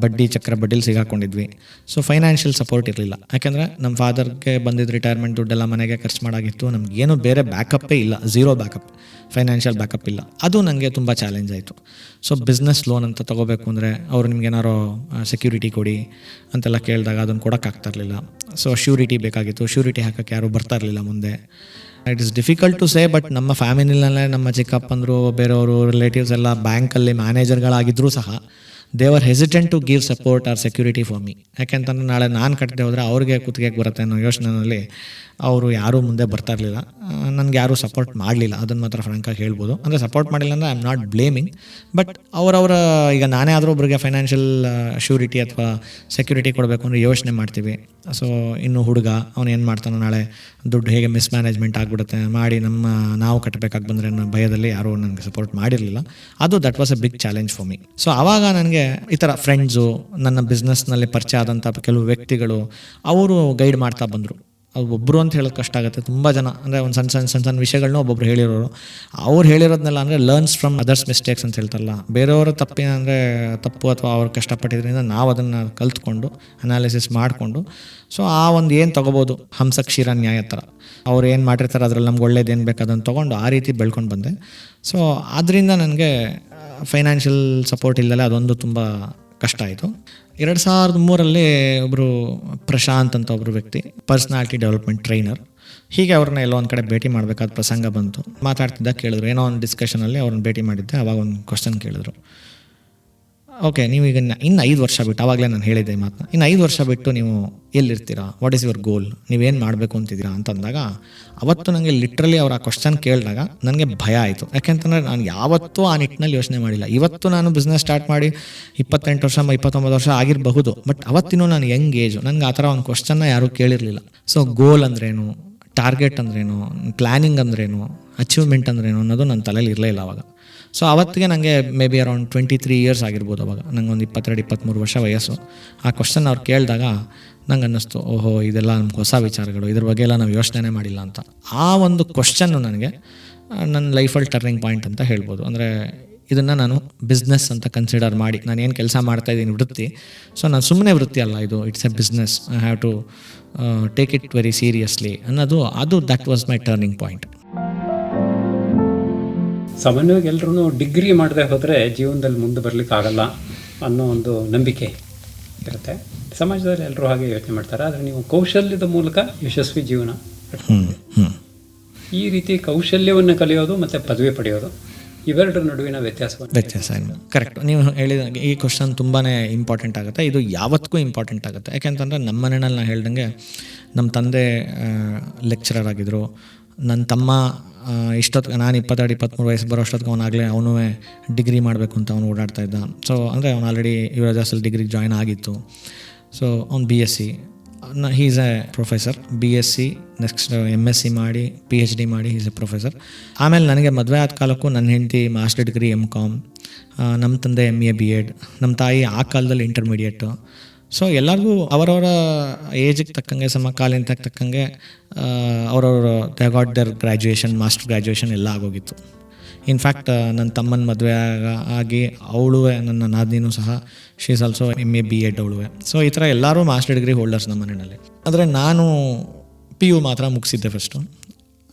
ಬಡ್ಡಿಲಿ ಸಿಗಾಕೊಂಡಿದ್ವಿ. ಸೊ ಫೈನಾನ್ಷಿಯಲ್ ಸಪೋರ್ಟ್ ಇರಲಿಲ್ಲ. ಯಾಕೆಂದರೆ ನಮ್ಮ ಫಾದರ್ಗೆ ಬಂದಿದ್ದು ರಿಟೈರ್ಮೆಂಟ್ ದುಡ್ಡೆಲ್ಲ ಮನೆಗೆ ಖರ್ಚು ಮಾಡೋಗಿತ್ತು. ನಮಗೇನು ಬೇರೆ ಬ್ಯಾಕಪ್ಪೇ ಇಲ್ಲ, ಝೀರೋ ಬ್ಯಾಕಪ್, ಫೈನಾನ್ಷಿಯಲ್ ಬ್ಯಾಕಪ್ ಇಲ್ಲ. ಅದು ನನಗೆ ತುಂಬ ಚಾಲೆಂಜ್ ಆಯಿತು. ಸೊ ಬಿಸ್ನೆಸ್ ಲೋನ್ ಅಂತ ತೊಗೋಬೇಕು ಅಂದರೆ ಅವರು ನಿಮ್ಗೇನಾರೋ ಸೆಕ್ಯೂರಿಟಿ ಕೊಡಿ ಅಂತೆಲ್ಲ ಕೇಳಿದಾಗ ಅದನ್ನು ಕೊಡೋಕ್ಕಾಗ್ತಾಯಿರಲಿಲ್ಲ. ಸೊ ಶ್ಯೂರಿಟಿ ಬೇಕಾಗಿತ್ತು. ಶ್ಯೂರಿಟಿ ಹಾಕೋಕ್ಕೆ ಯಾರೂ ಬರ್ತಾ ಇರಲಿಲ್ಲ ಮುಂದೆ. It is difficult to say, but ನಮ್ಮ ಫ್ಯಾಮಿಲಿನಲ್ಲೇ ನಮ್ಮ ಚಿಕ್ಕಪ್ಪಂದರು, ಬೇರೆಯವರು ರಿಲೇಟಿವ್ಸ್ ಎಲ್ಲ ಬ್ಯಾಂಕಲ್ಲಿ ಮ್ಯಾನೇಜರ್ಗಳಾಗಿದ್ದರೂ ಸಹ they are hesitant to give support or security for me. ಯಾಕೆಂತಂದ್ರೆ ನಾಳೆ ನಾನು ಕಟ್ಟದೆ ಹೋದರೆ ಅವ್ರಿಗೆ ಕುತ್ತಿಗೆಗೆ ಬರುತ್ತೆ ಅನ್ನೋ ಯೋಚನೆಯಲ್ಲಿ ಅವರು ಯಾರೂ ಮುಂದೆ ಬರ್ತಾ ಇರಲಿಲ್ಲ. ನನಗೆ ಯಾರೂ ಸಪೋರ್ಟ್ ಮಾಡಲಿಲ್ಲ, ಅದನ್ನು ಮಾತ್ರ ಫ್ರಾಂಕಾಗಿ ಹೇಳ್ಬೋದು. ಅಂದರೆ ಸಪೋರ್ಟ್ ಮಾಡಿಲ್ಲ ಅಂದರೆ I am not blaming, but ಅವರವರ ಈಗ ನಾನೇ ಆದರೂ ಒಬ್ಬರಿಗೆ ಫೈನಾನ್ಷಿಯಲ್ ಶ್ಯೂರಿಟಿ ಅಥವಾ ಸೆಕ್ಯೂರಿಟಿ ಕೊಡಬೇಕು ಅಂದರೆ ಯೋಚನೆ ಮಾಡ್ತೀವಿ. ಸೊ ಇನ್ನು ಹುಡುಗ ಅವನು ಏನು ಮಾಡ್ತಾನೋ, ನಾಳೆ ದುಡ್ಡು ಹೇಗೆ ಮಿಸ್ಮ್ಯಾನೇಜ್ಮೆಂಟ್ ಆಗಿಬಿಡುತ್ತೆ, ಮಾಡಿ ನಾವು ಕಟ್ಟಬೇಕಾಗಿ ಬಂದರೆ ಅನ್ನೋ ಭಯದಲ್ಲಿ ಯಾರೂ ನನಗೆ ಸಪೋರ್ಟ್ ಮಾಡಿರಲಿಲ್ಲ. ಅದು that was a big challenge for me. So ಆವಾಗ ನನಗೆ ಈ ಥರ ಫ್ರೆಂಡ್ಸು, ನನ್ನ ಬಿಸ್ನೆಸ್ನಲ್ಲಿ ಪರಿಚಯ ಆದಂಥ ಕೆಲವು ವ್ಯಕ್ತಿಗಳು ಅವರು ಗೈಡ್ ಮಾಡ್ತಾ ಬಂದರು. ಅದು ಒಬ್ಬರು ಅಂತ ಹೇಳೋದು ಕಷ್ಟ ಆಗುತ್ತೆ, ತುಂಬ ಜನ. ಅಂದರೆ ಒಂದು ಸಣ್ಣ ವಿಷಯಗಳನ್ನೂ ಒಬ್ಬೊಬ್ರು ಹೇಳಿರೋರು. ಅವ್ರು ಹೇಳಿರೋದನ್ನೆಲ್ಲ ಅಂದರೆ ಲರ್ನ್ಸ್ ಫ್ರಮ್ ಅದರ್ಸ್ ಮಿಸ್ಟೇಕ್ಸ್ ಅಂತ ಹೇಳ್ತಾರಲ್ಲ, ಬೇರೆಯವರ ತಪ್ಪು ಅಥವಾ ಅವ್ರು ಕಷ್ಟಪಟ್ಟಿದ್ರಿಂದ ನಾವು ಅದನ್ನು ಕಲ್ತ್ಕೊಂಡು ಅನಾಲಿಸಿಸ್ ಮಾಡಿಕೊಂಡು, ಸೊ ಆ ಒಂದು ಏನು ತೊಗೋಬೋದು ಹಂಸ ಕ್ಷೀರ ನ್ಯಾಯ ಥರ ಅವ್ರು ಏನು ಮಾಡಿರ್ತಾರೆ ಅದರಲ್ಲಿ ನಮ್ಗೆ ಒಳ್ಳೇದೇನು ಬೇಕು ಅದನ್ನು ತೊಗೊಂಡು ಆ ರೀತಿ ಬೆಳ್ಕೊಂಡು ಬಂದೆ. ಸೊ ಆದ್ದರಿಂದ ನನಗೆ ಫೈನಾನ್ಷಿಯಲ್ ಸಪೋರ್ಟ್ ಇಲ್ಲದೆ ಅದೊಂದು ತುಂಬ ಕಷ್ಟ ಆಯಿತು. 2003ರಲ್ಲಿ ಒಬ್ಬರು ಪ್ರಶಾಂತ್ ಅಂತ ಒಬ್ಬರು ವ್ಯಕ್ತಿ, ಪರ್ಸ್ನಾಲಿಟಿ ಡೆವಲಪ್ಮೆಂಟ್ ಟ್ರೈನರ್, ಹೀಗೆ ಅವ್ರನ್ನ ಎಲ್ಲೋ ಒಂದು ಕಡೆ ಭೇಟಿ ಮಾಡಬೇಕಾದ ಪ್ರಸಂಗ ಬಂತು. ಮಾತಾಡ್ತಿದ್ದಾಗ ಕೇಳಿದ್ರು, ಏನೋ ಒಂದು ಡಿಸ್ಕಷನಲ್ಲಿ ಅವ್ರನ್ನ ಭೇಟಿ ಮಾಡಿದ್ದೆ. ಆವಾಗ ಒಂದು ಕ್ವಶನ್ ಕೇಳಿದ್ರು, ಓಕೆ ನೀವು ಈಗ ಇನ್ನು 5 ವರ್ಷ ಬಿಟ್ಟು, ಆವಾಗಲೇ ನಾನು ಹೇಳಿದ್ದೆ ಈ ಮಾತನ್ನ, ಇನ್ನು 5 ವರ್ಷ ಬಿಟ್ಟು ನೀವು ಎಲ್ಲಿರ್ತೀರಾ, ವಾಟ್ ಈಸ್ ಯುವರ್ ಗೋಲ್, ನೀವೇನು ಮಾಡಬೇಕು ಅಂತಿದ್ದೀರಾ ಅಂತಂದಾಗ, ಅವತ್ತು ನನಗೆ ಲಿಟ್ರಲಿ ಅವ್ರು ಆ ಕ್ವಶನ್ ಕೇಳಿದಾಗ ನನಗೆ ಭಯ ಆಯಿತು. ಯಾಕೆಂತಂದರೆ ನಾನು ಯಾವತ್ತೂ ಆ ನಿಟ್ಟಿನಲ್ಲಿ ಯೋಚನೆ ಮಾಡಿಲ್ಲ. ಇವತ್ತು ನಾನು ಬಿಸ್ನೆಸ್ ಸ್ಟಾರ್ಟ್ ಮಾಡಿ 28 ವರ್ಷ 29 ವರ್ಷ ಆಗಿರಬಹುದು, ಬಟ್ ಅವತ್ತಿನೂ ನಾನು ಯಂಗ್ ಏಜು, ನನಗೆ ಆ ಥರ ಒಂದು ಕ್ವಶನ್ನ ಯಾರೂ ಕೇಳಿರಲಿಲ್ಲ. ಸೊ ಗೋಲ್ ಅಂದ್ರೇನು, ಟಾರ್ಗೆಟ್ ಅಂದ್ರೇನು, ಪ್ಲ್ಯಾನಿಂಗ್ ಅಂದ್ರೇನು, ಅಚೀವ್ಮೆಂಟ್ ಅಂದ್ರೇನು ಅನ್ನೋದು ನನ್ನ ತಲೆಯಲ್ಲಿ ಇರಲೇ ಇಲ್ಲ ಅವಾಗ. ಸೊ ಅವತ್ತಿಗೆ ನನಗೆ ಮೇ ಬಿ ಅರೌಂಡ್ 23 ಇಯರ್ಸ್ ಆಗಿರ್ಬೋದು ಅವಾಗ. ನಂಗೆ ಒಂದು 22-23 ವರ್ಷ ವಯಸ್ಸು. ಆ ಕ್ವಶನ್ ಅವ್ರು ಕೇಳಿದಾಗ ನಂಗೆ ಅನ್ನಿಸ್ತು, ಓಹೋ ಇದೆಲ್ಲ ನಮ್ಗೆ ಹೊಸ ವಿಚಾರಗಳು, ಇದ್ರ ಬಗ್ಗೆ ಎಲ್ಲ ನಾವು ಯೋಚನೆ ಮಾಡಿಲ್ಲ ಅಂತ. ಆ ಒಂದು ಕ್ವಶನ್ನು ನನಗೆ ನನ್ನ ಲೈಫಲ್ಲಿ ಟರ್ನಿಂಗ್ ಪಾಯಿಂಟ್ ಅಂತ ಹೇಳ್ಬೋದು. ಅಂದರೆ ಇದನ್ನು ನಾನು ಬಿಸ್ನೆಸ್ ಅಂತ ಕನ್ಸಿಡರ್ ಮಾಡಿ, ನಾನು ಏನು ಕೆಲಸ ಮಾಡ್ತಾಯಿದ್ದೀನಿ ವೃತ್ತಿ, ಸೊ ನಾನು ಸುಮ್ಮನೆ ವೃತ್ತಿ ಅಲ್ಲ ಇದು, it's a business, I have to take it very seriously ಅನ್ನೋದು, ಅದು that was my turning point. ಸಾಮಾನ್ಯವಾಗಿ ಎಲ್ಲರೂ ಡಿಗ್ರಿ ಮಾಡದೆ ಹೋದರೆ ಜೀವನದಲ್ಲಿ ಮುಂದೆ ಬರಲಿಕ್ಕಾಗಲ್ಲ ಅನ್ನೋ ಒಂದು ನಂಬಿಕೆ ಇರುತ್ತೆ. ಸಮಾಜದಲ್ಲಿ ಎಲ್ಲರೂ ಹಾಗೆ ಯೋಚನೆ ಮಾಡ್ತಾರೆ. ಆದರೆ ನೀವು ಕೌಶಲ್ಯದ ಮೂಲಕ ಯಶಸ್ವಿ ಜೀವನ. ಈ ರೀತಿ ಕೌಶಲ್ಯವನ್ನು ಕಲಿಯೋದು ಮತ್ತು ಪದವಿ ಪಡೆಯೋದು ಇವೆರಡರ ನಡುವಿನ ವ್ಯತ್ಯಾಸ ಏನು ಕರೆಕ್ಟ್. ನೀವು ಹೇಳಿದ ಈ ಕ್ವಶನ್ ತುಂಬಾ ಇಂಪಾರ್ಟೆಂಟ್ ಆಗುತ್ತೆ. ಇದು ಯಾವತ್ತಿಗೂ ಇಂಪಾರ್ಟೆಂಟ್ ಆಗುತ್ತೆ. ಯಾಕೆಂತಂದರೆ ನಮ್ಮ ಮನೆಯಲ್ಲಿ ನಾನು ಹೇಳ್ದಂಗೆ ನಮ್ಮ ತಂದೆ ಲೆಕ್ಚರರ್ ಆಗಿದ್ದರು. ನನ್ನ ತಮ್ಮ ಇಷ್ಟೊತ್ತು ನಾನು 22-23 ವಯಸ್ಸು ಬರೋಷ್ಟೊತ್ತಿಗೆ ಅವನು ಡಿಗ್ರಿ ಮಾಡಬೇಕು ಅಂತ ಅವನು ಓಡಾಡ್ತಾ ಇದ್ದ. ಸೊ ಅಂದರೆ ಅವನು ಆಲ್ರೆಡಿ ಯುವರಾಜಾಸಲ್ಲಿ ಡಿಗ್ರಿಗೆ ಜಾಯ್ನ್ ಆಗಿತ್ತು. ಸೊ ಅವ್ನು BSc, he is A professor. BSc next MSc ಮಾಡಿ PhD ಮಾಡಿ ಈಸ್ ಎ ಪ್ರೊಫೆಸರ್. ಆಮೇಲೆ ನನಗೆ ಮದುವೆ ಆದ ಕಾಲಕ್ಕೂ ನನ್ನ ಹೆಂಡತಿ ಮಾಸ್ಟರ್ ಡಿಗ್ರಿ MCom, ನಮ್ಮ ತಂದೆ MA BEd, ನಮ್ಮ ತಾಯಿ ಆ ಕಾಲದಲ್ಲಿ ಇಂಟರ್ಮೀಡಿಯೇಟು. ಸೊ ಎಲ್ಲರಿಗೂ ಅವರವರ ಏಜಿಗೆ ತಕ್ಕಂಗೆ ಸಮಕಾಲೀನತೆಗೆ ತಕ್ಕಂಗೆ ಅವರವರು they got there graduation, master graduation ಎಲ್ಲ ಆಗೋಗಿತ್ತು. ಇನ್ಫ್ಯಾಕ್ಟ್ ನನ್ನ ತಮ್ಮನ ಮದುವೆ ಆಗಿ ಅವಳು ನನ್ನ ನಾದಿನೂ ಸಹ she is also MA BEd ಅವಳು. ಸೊ ಈ ಥರ ಎಲ್ಲರೂ ಮಾಸ್ಟರ್ ಡಿಗ್ರಿ ಹೋಲ್ಡರ್ಸ್ ನಮ್ಮ ಮನೆಯಲ್ಲಿ. ಆದರೆ ನಾನು PU ಮಾತ್ರ ಮುಗಿಸಿದ್ದೆ ಫಸ್ಟು,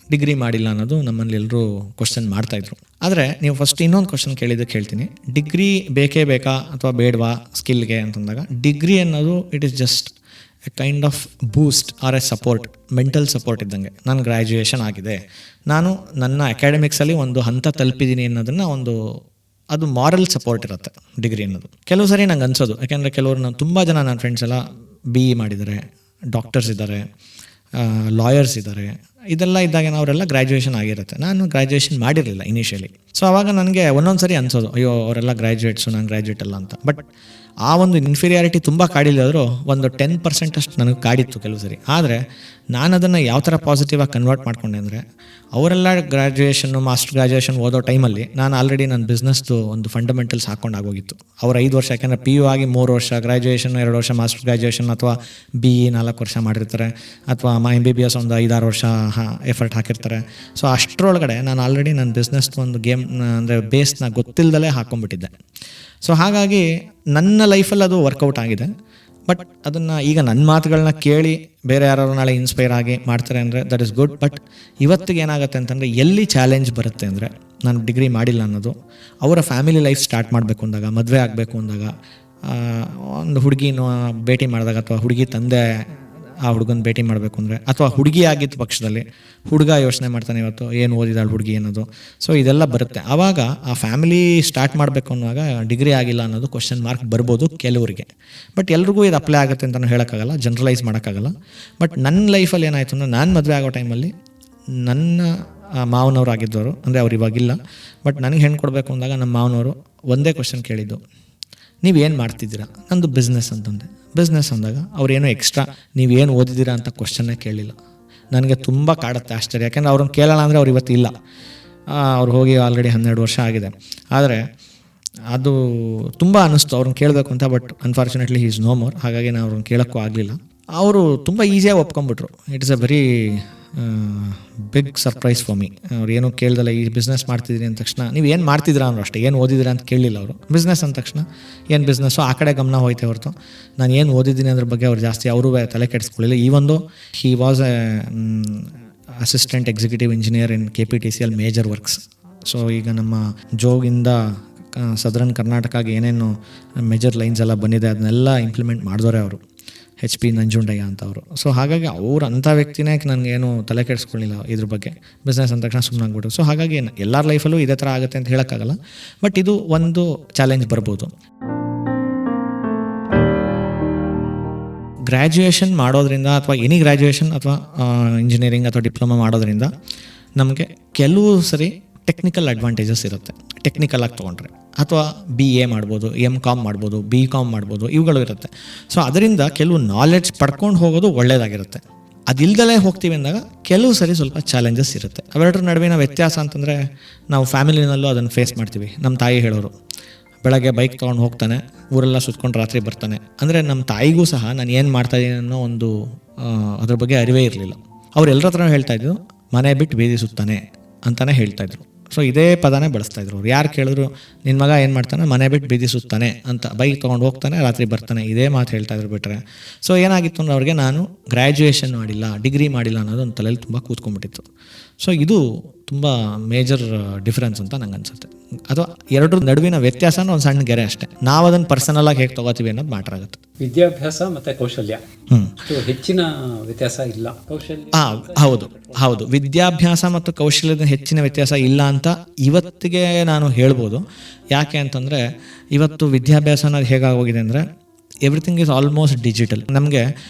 ಡಿಗ್ರಿ ಮಾಡಿಲ್ಲ ಅನ್ನೋದು ನಮ್ಮಲ್ಲಿ ಎಲ್ಲರೂ ಕ್ವಶನ್ ಮಾಡ್ತಾಯಿದ್ರು. ಆದರೆ ನೀವು ಫಸ್ಟ್ ಇನ್ನೊಂದು ಕ್ವಶನ್ ಕೇಳ್ತೀನಿ, ಡಿಗ್ರಿ ಬೇಕೇ ಬೇಕಾ ಅಥವಾ ಬೇಡವಾ ಸ್ಕಿಲ್ಗೆ ಅಂತಂದಾಗ, ಡಿಗ್ರಿ ಅನ್ನೋದು it is just a kind of boost or a support, mental support ಇದ್ದಂಗೆ. ನಾನು ಗ್ರ್ಯಾಜುಯೇಷನ್ ಆಗಿದೆ, ನಾನು ನನ್ನ ಅಕಾಡೆಮಿಕ್ಸಲ್ಲಿ ಒಂದು ಹಂತ ತಲುಪಿದ್ದೀನಿ ಅನ್ನೋದನ್ನು ಅದು ಮಾರಲ್ ಸಪೋರ್ಟ್ ಇರುತ್ತೆ ಡಿಗ್ರಿ ಅನ್ನೋದು. ಕೆಲವು ಸರಿ ನಂಗೆ ಅನ್ಸೋದು, ಯಾಕೆಂದರೆ ಕೆಲವರು ತುಂಬ ಜನ ನನ್ನ ಫ್ರೆಂಡ್ಸ್ ಎಲ್ಲ BE ಮಾಡಿದ್ದಾರೆ, ಡಾಕ್ಟರ್ಸ್ ಇದ್ದಾರೆ, ಲಾಯರ್ಸ್ ಇದ್ದಾರೆ. ಇದೆಲ್ಲ ಇದ್ದಾಗ ಅವರೆಲ್ಲ ಗ್ರ್ಯಾಜುಯೇಷನ್ ಆಗಿರುತ್ತೆ. ನಾನು ಗ್ರ್ಯಾಜುಯೇಷನ್ ಮಾಡಿರಲಿಲ್ಲ ಇನಿಷಿಯಲಿ. ಸೊ ಆವಾಗ ನನಗೆ ಒಂದೊಂದು ಸರಿ ಅನ್ಸೋದು, ಅಯ್ಯೋ ಅವರೆಲ್ಲ ಗ್ರ್ಯಾಜುಯೇಟ್ಸು, ನಾನು ಗ್ರ್ಯಾಜುಯೇಟ್ ಅಲ್ಲ ಅಂತ. ಬಟ್ ಆ ಒಂದು ಇನ್ಫೀರಿಯಾರಿಟಿ ತುಂಬ ಕಾಡಿಲ್ಲದರೂ ಒಂದು 10% ಅಷ್ಟು ನನಗೆ ಕಾಡಿತ್ತು ಕೆಲವು ಸರಿ. ಆದರೆ ನಾನು ಅದನ್ನು ಯಾವ ಥರ ಪಾಸಿಟಿವಾಗಿ ಕನ್ವರ್ಟ್ ಮಾಡ್ಕೊಂಡೆ ಅಂದರೆ, ಅವರೆಲ್ಲ ಗ್ರ್ಯಾಜುಯೇಷನ್ನು ಮಾಸ್ಟರ್ ಗ್ರ್ಯಾಜುಯೇಷನ್ ಓದೋ ಟೈಮಲ್ಲಿ ನಾನು ಆಲ್ರೆಡಿ ನನ್ನ ಬಿಸ್ನೆಸ್ದು ಒಂದು ಫಂಡಮೆಂಟಲ್ಸ್ ಹಾಕ್ಕೊಂಡಾಗೋಗಿತ್ತು. ಅವ್ರು 5 ವರ್ಷ, ಯಾಕೆಂದರೆ PU ಆಗಿ 3 ವರ್ಷ, ಗ್ರ್ಯಾಜುಯೇಷನ್ 2 ವರ್ಷ, ಮಾಸ್ಟರ್ ಗ್ರ್ಯಾಜುಯೇಷನ್ ಅಥವಾ BE 4 ವರ್ಷ ಮಾಡಿರ್ತಾರೆ, ಅಥವಾ MBBS ಒಂದು 5-6 ವರ್ಷ ಎಫರ್ಟ್ ಹಾಕಿರ್ತಾರೆ. ಸೊ ಅಷ್ಟರೊಳಗಡೆ ನಾನು ಆಲ್ರೆಡಿ ನನ್ನ ಬಿಸ್ನೆಸ್ದು ಒಂದು ಗೇಮ್ ಅಂದರೆ ಬೇಸ್ನ ಗೊತ್ತಿಲ್ಲದಲೇ ಹಾಕ್ಕೊಂಡ್ಬಿಟ್ಟಿದ್ದೆ. ಸೊ ಹಾಗಾಗಿ ನನ್ನ ಲೈಫಲ್ಲಿ ಅದು ವರ್ಕೌಟ್ ಆಗಿದೆ. ಬಟ್ ಅದನ್ನು ಈಗ ನನ್ನ ಮಾತುಗಳನ್ನ ಕೇಳಿ ಬೇರೆ ಯಾರು ನಾಳೆ ಇನ್ಸ್ಪೈರ್ ಆಗಿ ಮಾಡ್ತಾರೆ ಅಂದರೆ ದಟ್ ಇಸ್ ಗುಡ್. ಬಟ್ ಇವತ್ತಿಗೆ ಏನಾಗುತ್ತೆ ಅಂತಂದರೆ, ಎಲ್ಲಿ ಚಾಲೆಂಜ್ ಬರುತ್ತೆ ಅಂದರೆ, ನಾನು ಡಿಗ್ರಿ ಮಾಡಿಲ್ಲ ಅನ್ನೋದು, ಅವರ ಫ್ಯಾಮಿಲಿ ಲೈಫ್ ಸ್ಟಾರ್ಟ್ ಮಾಡಬೇಕು ಅಂದಾಗ, ಮದುವೆ ಆಗಬೇಕು ಅಂದಾಗ, ಒಂದು ಹುಡುಗಿನ ಭೇಟಿ ಮಾಡಿದಾಗ, ಅಥವಾ ಹುಡುಗಿ ತಂದೆ ಆ ಹುಡುಗನ ಭೇಟಿ ಮಾಡಬೇಕು ಅಂದರೆ, ಅಥವಾ ಹುಡುಗಿ ಆಗಿದ್ದ ಪಕ್ಷದಲ್ಲಿ ಹುಡುಗ ಯೋಚನೆ ಮಾಡ್ತಾನೆ ಇವತ್ತು ಏನು ಓದಿದಾಳು ಹುಡುಗಿ ಅನ್ನೋದು. ಸೊ ಇದೆಲ್ಲ ಬರುತ್ತೆ. ಆವಾಗ ಆ ಫ್ಯಾಮಿಲಿ ಸ್ಟಾರ್ಟ್ ಮಾಡಬೇಕು ಅನ್ನುವಾಗ ಡಿಗ್ರಿ ಆಗಿಲ್ಲ ಅನ್ನೋದು ಕ್ವಶನ್ ಮಾರ್ಕ್ ಬರ್ಬೋದು ಕೆಲವರಿಗೆ. ಬಟ್ ಎಲ್ರಿಗೂ ಇದು ಅಪ್ಲೈ ಆಗುತ್ತೆ ಅಂತಲೂ ಹೇಳೋಕ್ಕಾಗಲ್ಲ, ಜನರಲೈಸ್ ಮಾಡೋಕ್ಕಾಗಲ್ಲ. ಬಟ್ ನನ್ನ ಲೈಫಲ್ಲಿ ಏನಾಯಿತು ಅಂದರೆ, ನಾನು ಮದುವೆ ಆಗೋ ಟೈಮಲ್ಲಿ ನನ್ನ ಮಾವನವ್ರು ಆಗಿದ್ದವರು, ಅಂದರೆ ಅವ್ರು ಇವಾಗಿಲ್ಲ, ಬಟ್ ನನಗೆ ಹೆಣ್ಣು ಕೊಡಬೇಕು ಅಂದಾಗ ನಮ್ಮ ಮಾವನವರು ಒಂದೇ ಕ್ವಶನ್ ಕೇಳಿದ್ದು, ನೀವೇನು ಮಾಡ್ತಿದ್ದೀರಾ? ನಂದು ಬಿಸ್ನೆಸ್ ಅಂತಂದೆ. ಬಿಸ್ನೆಸ್ ಅಂದಾಗ ಅವ್ರೇನೋ ಎಕ್ಸ್ಟ್ರಾ ನೀವೇನು ಓದಿದ್ದೀರಾ ಅಂತ ಕ್ವಶನ್ನೇ ಕೇಳಿಲ್ಲ. ನನಗೆ ತುಂಬ ಕಾಡುತ್ತೆ ಆಶ್ಚರ್ಯ, ಯಾಕೆಂದರೆ ಅವ್ರನ್ನ ಕೇಳೋಣ ಅಂದರೆ ಅವ್ರು ಇವತ್ತು ಇಲ್ಲ, ಅವ್ರು ಹೋಗಿ ಆಲ್ರೆಡಿ 12 ವರ್ಷ ಆಗಿದೆ. ಆದರೆ ಅದು ತುಂಬ ಅನ್ನಿಸ್ತು ಅವ್ರನ್ನ ಕೇಳಬೇಕು ಅಂತ. But unfortunately he is no more. ಹಾಗಾಗಿ ನಾನು ಅವ್ರನ್ನ ಕೇಳೋಕ್ಕೂ ಆಗಲಿಲ್ಲ. ಅವರು ತುಂಬ ಈಸಿಯಾಗಿ ಒಪ್ಕೊಂಡ್ಬಿಟ್ರು. It is a very big surprise for me. ಅವ್ರು ಏನೂ ಕೇಳ್ದಲ್ಲ, ಈ ಬಿಸ್ನೆಸ್ ಮಾಡ್ತಿದ್ದೀನಿ ಅಂದ ತಕ್ಷಣ ನೀವು ಏನು ಮಾಡ್ತಿದ್ದೀರಾ ಅಂದರು ಅಷ್ಟೇ, ಏನು ಓದಿದ್ದೀರಾ ಅಂತ ಕೇಳಲಿಲ್ಲ ಅವರು. ಬಿಸ್ನೆಸ್ ಅಂದ ತಕ್ಷಣ ಏನು ಬಿಸ್ನೆಸ್ಸು ಆ ಕಡೆ ಗಮನ ಹೋಯ್ತೆ ಹೊರತು ನಾನು ಏನು ಓದಿದ್ದೀನಿ ಅದ್ರ ಬಗ್ಗೆ ಅವ್ರು ಜಾಸ್ತಿ ಅವರು ತಲೆ ಕೆಡಿಸ್ಕೊಳ್ಳಿಲ್ಲ. ಈ ಒಂದು he was A assistant executive engineer in KPTCL major works. So ಈಗ ನಮ್ಮ ಜೋಗಿಂದ ಸದರ್ನ್ ಕರ್ನಾಟಕಗೆ ಏನೇನು ಮೇಜರ್ ಲೈನ್ಸ್ ಎಲ್ಲ ಬಂದಿದೆ ಅದನ್ನೆಲ್ಲ ಇಂಪ್ಲಿಮೆಂಟ್ ಮಾಡಿದವರೇ ಅವರು, HP ನಂಜುಂಡಯ್ಯ ಅಂತ ಅವರು. ಸೊ ಹಾಗಾಗಿ ಅವ್ರು ಅಂಥ ವ್ಯಕ್ತಿನೇ ನನಗೇನು ತಲೆ ಕೆಡಿಸ್ಕೊಳ್ಳಿಲ್ಲ ಇದ್ರ ಬಗ್ಗೆ. ಬಿಸ್ನೆಸ್ ಅಂದ ತಕ್ಷಣ ಸುಮ್ಮನೆ ಆಗ್ಬಿಟ್ಟು. ಸೊ ಹಾಗಾಗಿ ಎಲ್ಲರ ಲೈಫಲ್ಲೂ ಇದೇ ಥರ ಆಗುತ್ತೆ ಅಂತ ಹೇಳೋಕ್ಕಾಗಲ್ಲ. ಬಟ್ ಇದು ಒಂದು ಚಾಲೆಂಜ್ ಬರ್ಬೋದು. ಗ್ರ್ಯಾಜುಯೇಷನ್ ಮಾಡೋದ್ರಿಂದ, ಅಥವಾ ಎನಿ ಗ್ರ್ಯಾಜುಯೇಷನ್ ಅಥವಾ ಇಂಜಿನಿಯರಿಂಗ್ ಅಥವಾ ಡಿಪ್ಲೊಮಾ ಮಾಡೋದ್ರಿಂದ ನಮಗೆ ಕೆಲವು ಸರಿ ಟೆಕ್ನಿಕಲ್ ಅಡ್ವಾಂಟೇಜಸ್ ಇರುತ್ತೆ. ಟೆಕ್ನಿಕಲ್ ಆಗಿ ತೊಗೊಂಡ್ರೆ, ಅಥವಾ BA ಮಾಡ್ಬೋದು, MCom ಮಾಡ್ಬೋದು, BCom ಮಾಡ್ಬೋದು, ಇವುಗಳು ಇರುತ್ತೆ. ಸೊ ಅದರಿಂದ ಕೆಲವು ನಾಲೆಡ್ಜ್ ಪಡ್ಕೊಂಡು ಹೋಗೋದು ಒಳ್ಳೆಯದಾಗಿರುತ್ತೆ. ಅದಿಲ್ದಲೇ ಹೋಗ್ತೀವಿ ಅಂದಾಗ ಕೆಲವು ಸರಿ ಸ್ವಲ್ಪ ಚಾಲೆಂಜಸ್ ಇರುತ್ತೆ. ಅವೆರಡರ ನಡುವಿನ ವ್ಯತ್ಯಾಸ ಅಂತಂದರೆ, ನಾವು ಫ್ಯಾಮಿಲಿನಲ್ಲೂ ಅದನ್ನು ಫೇಸ್ ಮಾಡ್ತೀವಿ. ನಮ್ಮ ತಾಯಿ ಹೇಳೋರು, ಬೆಳಗ್ಗೆ ಬೈಕ್ ತೊಗೊಂಡು ಹೋಗ್ತಾನೆ, ಊರೆಲ್ಲ ಸುತ್ಕೊಂಡು ರಾತ್ರಿ ಬರ್ತಾನೆ. ಅಂದರೆ ನಮ್ಮ ತಾಯಿಗೂ ಸಹ ನಾನು ಏನು ಮಾಡ್ತಾಯಿದ್ದೀನಿ ಅನ್ನೋ ಒಂದು ಅದ್ರ ಬಗ್ಗೆ ಅರಿವೇ ಇರಲಿಲ್ಲ. ಅವ್ರು ಎಲ್ಲರ ಹತ್ರ ಹೇಳ್ತಾಯಿದ್ರು, ಮನೆ ಬಿಟ್ಟು ಬೀದಿ ಸುತ್ತಾನೆ ಅಂತಲೇ ಹೇಳ್ತಾಯಿದ್ರು. ಸೊ ಇದೇ ಪದನೇ ಬಳಸ್ತಾಯಿದ್ರು ಅವ್ರು. ಯಾರು ಕೇಳಿದ್ರು ನಿನ್ನ ಮಗ ಏನು ಮಾಡ್ತಾನೆ, ಮನೆ ಬಿಟ್ಟು ಬೀದಿ ಸುತ್ತಾನೆ ಅಂತ, ಬೈಕ್ ತೊಗೊಂಡು ಹೋಗ್ತಾನೆ, ರಾತ್ರಿ ಬರ್ತಾನೆ, ಇದೇ ಮಾತು ಹೇಳ್ತಾಯಿದ್ರು ಬಿಟ್ಟರೆ. ಸೊ ಏನಾಗಿತ್ತು ಅಂದರೆ, ಅವ್ರಿಗೆ ನಾನು ಗ್ರ್ಯಾಜುಯೇಷನ್ ಮಾಡಿಲ್ಲ, ಡಿಗ್ರಿ ಮಾಡಿಲ್ಲ ಅನ್ನೋದು ಒಂದು ತಲೆಯಲ್ಲಿ ತುಂಬ ಕೂತ್ಕೊಂಡ್ಬಿಟ್ಟಿತ್ತು. ಸೊ ಇದು ತುಂಬ ಮೇಜರ್ ಡಿಫ್ರೆನ್ಸ್ ಅಂತ ನಂಗೆ ಅನ್ಸುತ್ತೆ. ಅಥವಾ ಎರಡರ ನಡುವಿನ ವ್ಯತ್ಯಾಸನ ಒಂದು ಸಣ್ಣ ಗೆರೆ ಅಷ್ಟೇ. ನಾವು ಅದನ್ನು ಪರ್ಸನಲಾಗಿ ಹೇಗೆ ತೊಗೋತೀವಿ ಅನ್ನೋದು ಮ್ಯಾಟ್ರ್ ಆಗುತ್ತೆ. ವಿದ್ಯಾಭ್ಯಾಸ ಮತ್ತು ಕೌಶಲ್ಯ ಹ್ಮ್. ಇದು ಹೆಚ್ಚಿನ ವ್ಯತ್ಯಾಸ ಇಲ್ಲ. ಕೌಶಲ್ಯ ಹೌದು ವಿದ್ಯಾಭ್ಯಾಸ ಮತ್ತು ಕೌಶಲ್ಯದ ಹೆಚ್ಚಿನ ವ್ಯತ್ಯಾಸ ಇಲ್ಲ ಅಂತ ಇವತ್ತಿಗೆ ನಾನು ಹೇಳ್ಬೋದು. ಯಾಕೆ ಅಂತಂದರೆ ಇವತ್ತು ವಿದ್ಯಾಭ್ಯಾಸ ಅನ್ನೋದು ಹೇಗಾಗೋಗಿದೆ ಅಂದರೆ ಎವ್ರಿಥಿಂಗ್ ಈಸ್ ಆಲ್ಮೋಸ್ಟ್ ಡಿಜಿಟಲ್. ನಮಗೆ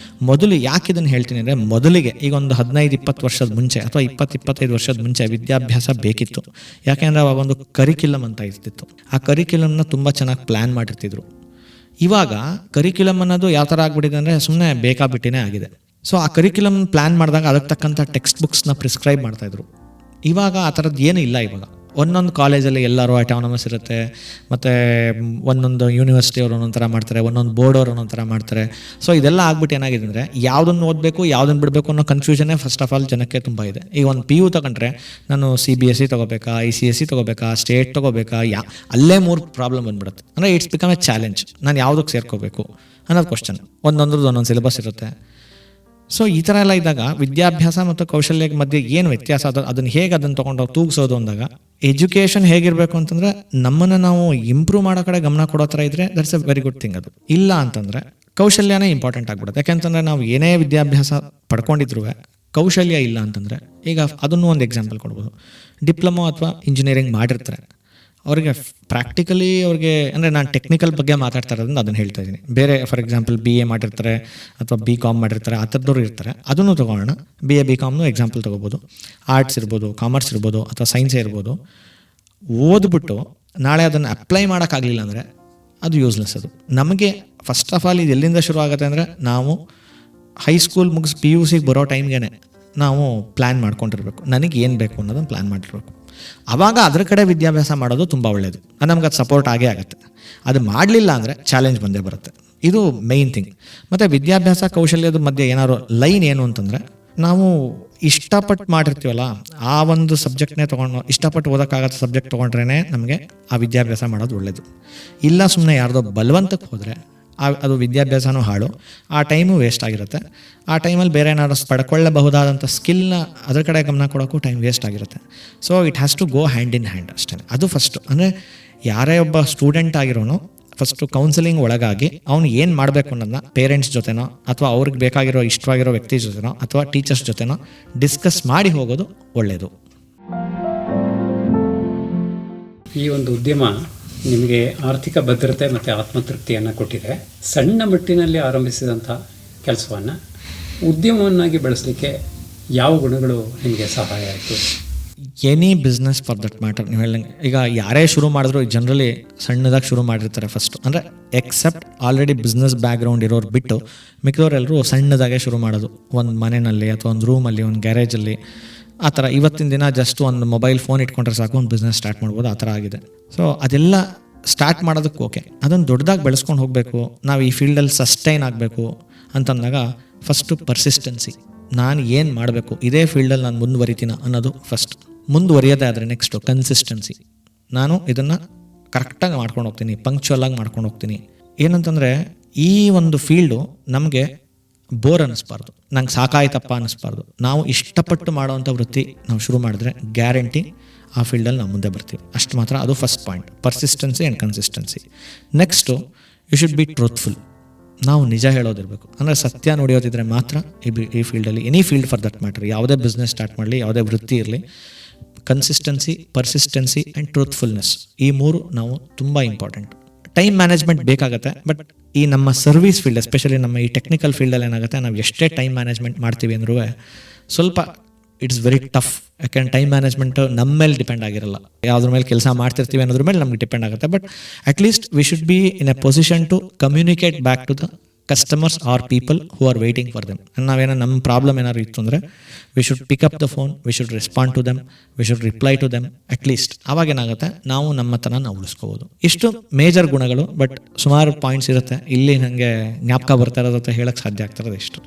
ಮೊದಲು ಯಾಕೆ ಇದನ್ನು ಹೇಳ್ತೀನಿ ಅಂದರೆ, ಮೊದಲಿಗೆ ಈಗ ಒಂದು 15-20 ವರ್ಷದ ಮುಂಚೆ ಅಥವಾ 20-25 ವರ್ಷದ ಮುಂಚೆ ವಿದ್ಯಾಭ್ಯಾಸ ಬೇಕಿತ್ತು. ಯಾಕೆಂದರೆ ಅವಾಗ ಒಂದು ಕರಿಕ್ಯುಲಮ್ ಅಂತ ಇರ್ತಿತ್ತು. ಆ ಕರಿಕ್ಯುಲಮ್ನ ತುಂಬ ಚೆನ್ನಾಗಿ ಪ್ಲ್ಯಾನ್ ಮಾಡಿರ್ತಿದ್ರು. ಇವಾಗ ಕರಿಕ್ಯುಲಮ್ ಅನ್ನೋದು ಯಾವ ಥರ ಆಗ್ಬಿಟ್ಟಿದೆ ಅಂದರೆ ಸುಮ್ಮನೆ ಬೇಕಾಬಿಟ್ಟಿನೇ ಆಗಿದೆ. ಸೊ ಆ ಕರಿಕ್ಯುಲಮ್ ಪ್ಲ್ಯಾನ್ ಮಾಡಿದಾಗ ಅದಕ್ಕೆ ತಕ್ಕಂಥ ಟೆಕ್ಸ್ಟ್ ಬುಕ್ಸ್ನ ಪ್ರಿಸ್ಕ್ರೈಬ್ ಮಾಡ್ತಾಯಿದ್ರು. ಇವಾಗ ಆ ಥರದ್ದು ಏನೂ ಇಲ್ಲ. ಇವಾಗ ಒಂದೊಂದು ಕಾಲೇಜಲ್ಲಿ ಎಲ್ಲರೂ ಅಟಾನಮಸ್ ಇರುತ್ತೆ, ಮತ್ತು ಒಂದೊಂದು ಯೂನಿವರ್ಸಿಟಿಯವರು ಒಂದೊಂದು ಥರ ಮಾಡ್ತಾರೆ, ಒಂದೊಂದು ಬೋರ್ಡವ್ರು ಒಂದೊಂದು ಥರ ಮಾಡ್ತಾರೆ. ಸೊ ಇದೆಲ್ಲ ಆಗ್ಬಿಟ್ಟು ಏನಾಗಿದೆ ಅಂದರೆ ಯಾವುದನ್ನು ಓದಬೇಕು ಯಾವುದನ್ನು ಬಿಡಬೇಕು ಅನ್ನೋ ಕನ್ಫ್ಯೂಷನ್ನೇ ಫಸ್ಟ್ ಆಫ್ ಆಲ್ ಜನಕ್ಕೆ ತುಂಬ ಇದೆ. ಈಗ ಒಂದು PU ತಗೊಂಡ್ರೆ ನಾನು CBSE ತೊಗೋಬೇಕಾ, ICSE ತೊಗೋಬೇಕಾ, ಸ್ಟೇಟ್ ತೊಗೋಬೇಕಾ, ಅಲ್ಲೇ 3 ಪ್ರಾಬ್ಲಮ್ ಬಂದ್ಬಿಡುತ್ತೆ. ಅಂದರೆ ಇಟ್ಸ್ ಬಿಕಮ್ ಎ ಚಾಲೆಂಜ್. ನಾನು ಯಾವುದಕ್ಕೆ ಸೇರ್ಕೋಬೇಕು ಅನ್ನೋದು ಕ್ವಶನ್. ಒಂದೊಂದು ಸಿಲೆಬಸ್ ಇರುತ್ತೆ. ಸೊ ಈ ಥರ ಎಲ್ಲ ಇದ್ದಾಗ ವಿದ್ಯಾಭ್ಯಾಸ ಮತ್ತು ಕೌಶಲ್ಯ ಮಧ್ಯೆ ಏನು ವ್ಯತ್ಯಾಸ, ಅದನ್ನು ತೊಗೊಂಡು ತೂಗಿಸೋದು ಅಂದಾಗ ಎಜುಕೇಷನ್ ಹೇಗಿರಬೇಕು ಅಂತಂದರೆ ನಮ್ಮನ್ನು ನಾವು ಇಂಪ್ರೂವ್ ಮಾಡೋ ಕಡೆ ಗಮನ ಕೊಡೋ ಥರ ಇದ್ದರೆ that's A very good thing. ಅದು ಇಲ್ಲ ಅಂತಂದರೆ ಕೌಶಲ್ಯನೇ ಇಂಪಾರ್ಟೆಂಟ್ ಆಗ್ಬಿಡುತ್ತೆ. ಯಾಕೆಂತಂದರೆ ನಾವು ಏನೇ ವಿದ್ಯಾಭ್ಯಾಸ ಪಡ್ಕೊಂಡಿದ್ರು ಕೌಶಲ್ಯ ಇಲ್ಲ ಅಂತಂದರೆ, ಈಗ ಅದನ್ನು ಒಂದು ಎಕ್ಸಾಂಪಲ್ ಕೊಡ್ಬೋದು. ಡಿಪ್ಲೊಮೊ ಅಥವಾ ಇಂಜಿನಿಯರಿಂಗ್ ಮಾಡಿರ್ತಾರೆ, ಅವ್ರಿಗೆ ಪ್ರಾಕ್ಟಿಕಲಿ ಅವ್ರಿಗೆ ಅಂದರೆ ನಾನು ಟೆಕ್ನಿಕಲ್ ಬಗ್ಗೆ ಮಾತಾಡ್ತಾ ಇರೋದ್ರಿಂದ ಅದನ್ನು ಹೇಳ್ತಾ ಇದ್ದೀನಿ. ಬೇರೆ ಫಾರ್ ಎಕ್ಸಾಂಪಲ್ BA ಮಾಡಿರ್ತಾರೆ ಅಥವಾ BCom ಮಾಡಿರ್ತಾರೆ, ಆ ಥರದವ್ರು ಇರ್ತಾರೆ. ಅದನ್ನು ತೊಗೊಳ್ಳೋಣ. BA BComನು ಎಕ್ಸಾಂಪಲ್ ತೊಗೋಬೋದು. ಆರ್ಟ್ಸ್ ಇರ್ಬೋದು, ಕಾಮರ್ಸ್ ಇರ್ಬೋದು, ಅಥವಾ ಸೈನ್ಸೇ ಇರ್ಬೋದು. ಓದ್ಬಿಟ್ಟು ನಾಳೆ ಅದನ್ನು ಅಪ್ಲೈ ಮಾಡೋಕ್ಕಾಗಲಿಲ್ಲ ಅಂದರೆ ಅದು ಯೂಸ್ಲೆಸ್. ಅದು ನಮಗೆ ಫಸ್ಟ್ ಆಫ್ ಆಲ್ ಇದು ಎಲ್ಲಿಂದ ಶುರು ಆಗುತ್ತೆ ಅಂದರೆ, ನಾವು ಹೈಸ್ಕೂಲ್ ಮುಗಿಸಿ PUC ಬರೋ ಟೈಮ್ಗೆ ನಾವು ಪ್ಲ್ಯಾನ್ ಮಾಡ್ಕೊಂಡಿರ್ಬೇಕು. ನನಗೆ ಏನು ಬೇಕು ಅನ್ನೋದನ್ನು ಪ್ಲ್ಯಾನ್ ಮಾಡಿರ್ಬೇಕು. ಆವಾಗ ಅದ್ರ ಕಡೆ ವಿದ್ಯಾಭ್ಯಾಸ ಮಾಡೋದು ತುಂಬ ಒಳ್ಳೆಯದು. ನಮ್ಗೆ ಅದು ಸಪೋರ್ಟ್ ಆಗೇ ಆಗುತ್ತೆ. ಅದು ಮಾಡಲಿಲ್ಲ ಅಂದರೆ ಚಾಲೆಂಜ್ ಬಂದೇ ಬರುತ್ತೆ. ಇದು ಮೇಯ್ನ್ ಥಿಂಗ್. ಮತ್ತು ವಿದ್ಯಾಭ್ಯಾಸ ಕೌಶಲ್ಯದ ಮಧ್ಯೆ ಏನಾದ್ರು ಲೈನ್ ಏನು ಅಂತಂದರೆ, ನಾವು ಇಷ್ಟಪಟ್ಟು ಮಾಡಿರ್ತೀವಲ್ಲ ಆ ಒಂದು ಸಬ್ಜೆಕ್ಟ್ನೇ ತೊಗೊಂಡು ಇಷ್ಟಪಟ್ಟು ಓದೋಕ್ಕಾಗತ್ತೆ ಸಬ್ಜೆಕ್ಟ್ ತೊಗೊಂಡ್ರೇ ನಮಗೆ ಆ ವಿದ್ಯಾಭ್ಯಾಸ ಮಾಡೋದು ಒಳ್ಳೆಯದು. ಇಲ್ಲ ಸುಮ್ಮನೆ ಯಾರ್ದೋ ಬಲವಂತಕ್ಕೆ ಹೋದರೆ ಅದು ವಿದ್ಯಾಭ್ಯಾಸನೂ ಹಾಳು, ಆ ಟೈಮು ವೇಸ್ಟ್ ಆಗಿರುತ್ತೆ. ಆ ಟೈಮಲ್ಲಿ ಬೇರೆ ಏನಾದ್ರು ಪಡ್ಕೊಳ್ಳಬಹುದಾದಂಥ ಸ್ಕಿಲ್ನ ಅದ್ರ ಕಡೆ ಗಮನ ಕೊಡೋಕ್ಕೂ ಟೈಮ್ ವೇಸ್ಟ್ ಆಗಿರುತ್ತೆ. So it has to go hand in hand ಅಷ್ಟೇ. ಅದು ಫಸ್ಟು. ಅಂದರೆ ಯಾರೇ ಒಬ್ಬ ಸ್ಟೂಡೆಂಟ್ ಆಗಿರೋನು ಫಸ್ಟು ಕೌನ್ಸಿಲಿಂಗ್ ಒಳಗಾಗಿ ಅವ್ನು ಏನು ಮಾಡಬೇಕು ಅನ್ನೋದನ್ನ ಪೇರೆಂಟ್ಸ್ ಜೊತೆನೋ ಅಥವಾ ಅವ್ರಿಗೆ ಬೇಕಾಗಿರೋ ಇಷ್ಟವಾಗಿರೋ ವ್ಯಕ್ತಿ ಜೊತೆನೋ ಅಥವಾ ಟೀಚರ್ಸ್ ಜೊತೆನೋ ಡಿಸ್ಕಸ್ ಮಾಡಿ ಹೋಗೋದು ಒಳ್ಳೆಯದು. ಈ ಒಂದು ಉದ್ಯಮ ನಿಮಗೆ ಆರ್ಥಿಕ ಭದ್ರತೆ ಮತ್ತು ಆತ್ಮತೃಪ್ತಿಯನ್ನು ಕೊಟ್ಟಿದೆ. ಸಣ್ಣ ಮಟ್ಟಿನಲ್ಲಿ ಆರಂಭಿಸಿದಂಥ ಕೆಲಸವನ್ನು ಉದ್ಯಮವನ್ನಾಗಿ ಬೆಳೆಸಲಿಕ್ಕೆ ಯಾವ ಗುಣಗಳು ನಿಮಗೆ ಸಹಾಯ ಆಯಿತು? Any business for that matter. ನೀವು ಹೇಳಿದಂಗೆ ಈಗ ಯಾರೇ ಶುರು ಮಾಡಿದ್ರು ಜನರಲಿ ಸಣ್ಣದಾಗಿ ಶುರು ಮಾಡಿರ್ತಾರೆ ಫಸ್ಟು. ಅಂದರೆ ಎಕ್ಸೆಪ್ಟ್ ಆಲ್ರೆಡಿ ಬಿಸ್ನೆಸ್ ಬ್ಯಾಕ್ಗ್ರೌಂಡ್ ಇರೋರು ಬಿಟ್ಟು ಮಿಕ್ಕಿದವರೆಲ್ಲರೂ ಸಣ್ಣದಾಗೆ ಶುರು ಮಾಡೋದು. ಒಂದು ಮನೆಯಲ್ಲಿ ಅಥವಾ ಒಂದು ರೂಮಲ್ಲಿ, ಒಂದು ಗ್ಯಾರೇಜಲ್ಲಿ, ಆ ಥರ. ಇವತ್ತಿನ ದಿನ ಜಸ್ಟ್ ಒಂದು ಮೊಬೈಲ್ ಫೋನ್ ಇಟ್ಕೊಂಡ್ರೆ ಸಾಕು ಒಂದು ಬಿಸ್ನೆಸ್ ಸ್ಟಾರ್ಟ್ ಮಾಡ್ಬೋದು, ಆ ಥರ ಆಗಿದೆ. ಸೊ ಅದೆಲ್ಲ ಸ್ಟಾರ್ಟ್ ಮಾಡೋದಕ್ಕೆ ಓಕೆ. ಅದನ್ನು ದೊಡ್ಡದಾಗಿ ಬೆಳೆಸ್ಕೊಂಡು ಹೋಗಬೇಕು, ನಾವು ಈ ಫೀಲ್ಡಲ್ಲಿ ಸಸ್ಟೈನ್ ಆಗಬೇಕು ಅಂತಂದಾಗ ಫಸ್ಟು ಪರ್ಸಿಸ್ಟೆನ್ಸಿ. ನಾನು ಏನು ಮಾಡಬೇಕು, ಇದೇ ಫೀಲ್ಡಲ್ಲಿ ನಾನು ಮುಂದುವರಿತೀನ ಅನ್ನೋದು ಫಸ್ಟ್. ಮುಂದುವರಿಯೋದೇ ಆದರೆ ನೆಕ್ಸ್ಟು ಕನ್ಸಿಸ್ಟೆನ್ಸಿ. ನಾನು ಇದನ್ನು ಕರೆಕ್ಟಾಗಿ ಮಾಡ್ಕೊಂಡು ಹೋಗ್ತೀನಿ, ಪಂಕ್ಚುವಲಾಗಿ ಮಾಡ್ಕೊಂಡು ಹೋಗ್ತೀನಿ. ಏನಂತಂದರೆ ಈ ಒಂದು ಫೀಲ್ಡು ನಮಗೆ ಬೋರ್ ಅನ್ನಿಸ್ಬಾರ್ದು, ನಂಗೆ ಸಾಕಾಯ್ತಪ್ಪ ಅನ್ನಿಸ್ಬಾರ್ದು. ನಾವು ಇಷ್ಟಪಟ್ಟು ಮಾಡೋವಂಥ ವೃತ್ತಿ ನಾವು ಶುರು ಮಾಡಿದ್ರೆ ಗ್ಯಾರಂಟಿ ಆ ಫೀಲ್ಡಲ್ಲಿ ನಾವು ಮುಂದೆ ಬರ್ತೀವಿ. ಅಷ್ಟು ಮಾತ್ರ. ಅದು first point, persistency and consistency. Next you should be truthful. ನಾವು ನಿಜ ಹೇಳೋದಿರಬೇಕು. ಅಂದರೆ ಸತ್ಯ ನುಡಿಯೋದಿದ್ರೆ ಮಾತ್ರ ಈ ಫೀಲ್ಡಲ್ಲಿ, any field for that matter, ಯಾವುದೇ ಬಿಸ್ನೆಸ್ ಸ್ಟಾರ್ಟ್ ಮಾಡಲಿ, ಯಾವುದೇ ವೃತ್ತಿ ಇರಲಿ, ಕನ್ಸಿಸ್ಟೆನ್ಸಿ, ಪರ್ಸಿಸ್ಟೆನ್ಸಿ ಆ್ಯಂಡ್ ಟ್ರೂತ್ಫುಲ್ನೆಸ್, ಈ 3 ನಾವು ತುಂಬ ಇಂಪಾರ್ಟೆಂಟ್. ಟೈಮ್ ಮ್ಯಾನೇಜ್ಮೆಂಟ್ ಬೇಕಾಗುತ್ತೆ. ಬಟ್ ಈ ನಮ್ಮ ಸರ್ವಿಸ್ ಫೀಲ್ಡ್, ಎಸ್ಪೆಷಲಿ ನಮ್ಮ ಈ ಟೆಕ್ನಿಕಲ್ ಫೀಲ್ಡಲ್ಲಿ ಏನಾಗುತ್ತೆ, ನಾವು ಎಷ್ಟೇ ಟೈಮ್ ಮ್ಯಾನೇಜ್ಮೆಂಟ್ ಮಾಡ್ತೀವಿ ಅಂದ್ರೂ ಸ್ವಲ್ಪ ಇಟ್ಸ್ ವೆರಿ ಟಫ್. ಯಾಕೆಂದ್ರೆ ಟೈಮ್ ಮ್ಯಾನೇಜ್ಮೆಂಟು ನಮ್ಮ ಮೇಲೆ ಡಿಪೆಂಡ್ ಆಗಿರಲ್ಲ. ಯಾವುದ್ರ ಮೇಲೆ ಕೆಲಸ ಮಾಡ್ತಿರ್ತೀವಿ ಅನ್ನೋದ್ರ ಮೇಲೆ ನಮ್ಗೆ ಡಿಪೆಂಡ್ ಆಗುತ್ತೆ. But at least we should be in a position to communicate back to the customers or people who are waiting for them. ನಾವೇನೋ ನಮ್ಮ ಪ್ರಾಬ್ಲಮ್ ಏನಾದ್ರು ಇತ್ತು ಅಂದರೆ we should pick up the phone, we should respond to them, we should reply to them. At least ಆವಾಗೇನಾಗುತ್ತೆ, ನಾವು ನಮ್ಮತನ ನಾವು ಉಳಿಸ್ಕೋಬೋದು. ಇಷ್ಟು ಮೇಜರ್ ಗುಣಗಳು. ಬಟ್ ಸುಮಾರು ಪಾಯಿಂಟ್ಸ್ ಇರುತ್ತೆ, ಇಲ್ಲಿ ನನಗೆ ಜ್ಞಾಪಕ ಬರ್ತಾ ಇರೋದಂತ ಹೇಳಕ್ಕೆ ಸಾಧ್ಯ ಆಗ್ತಿರೋದು ಇಷ್ಟು.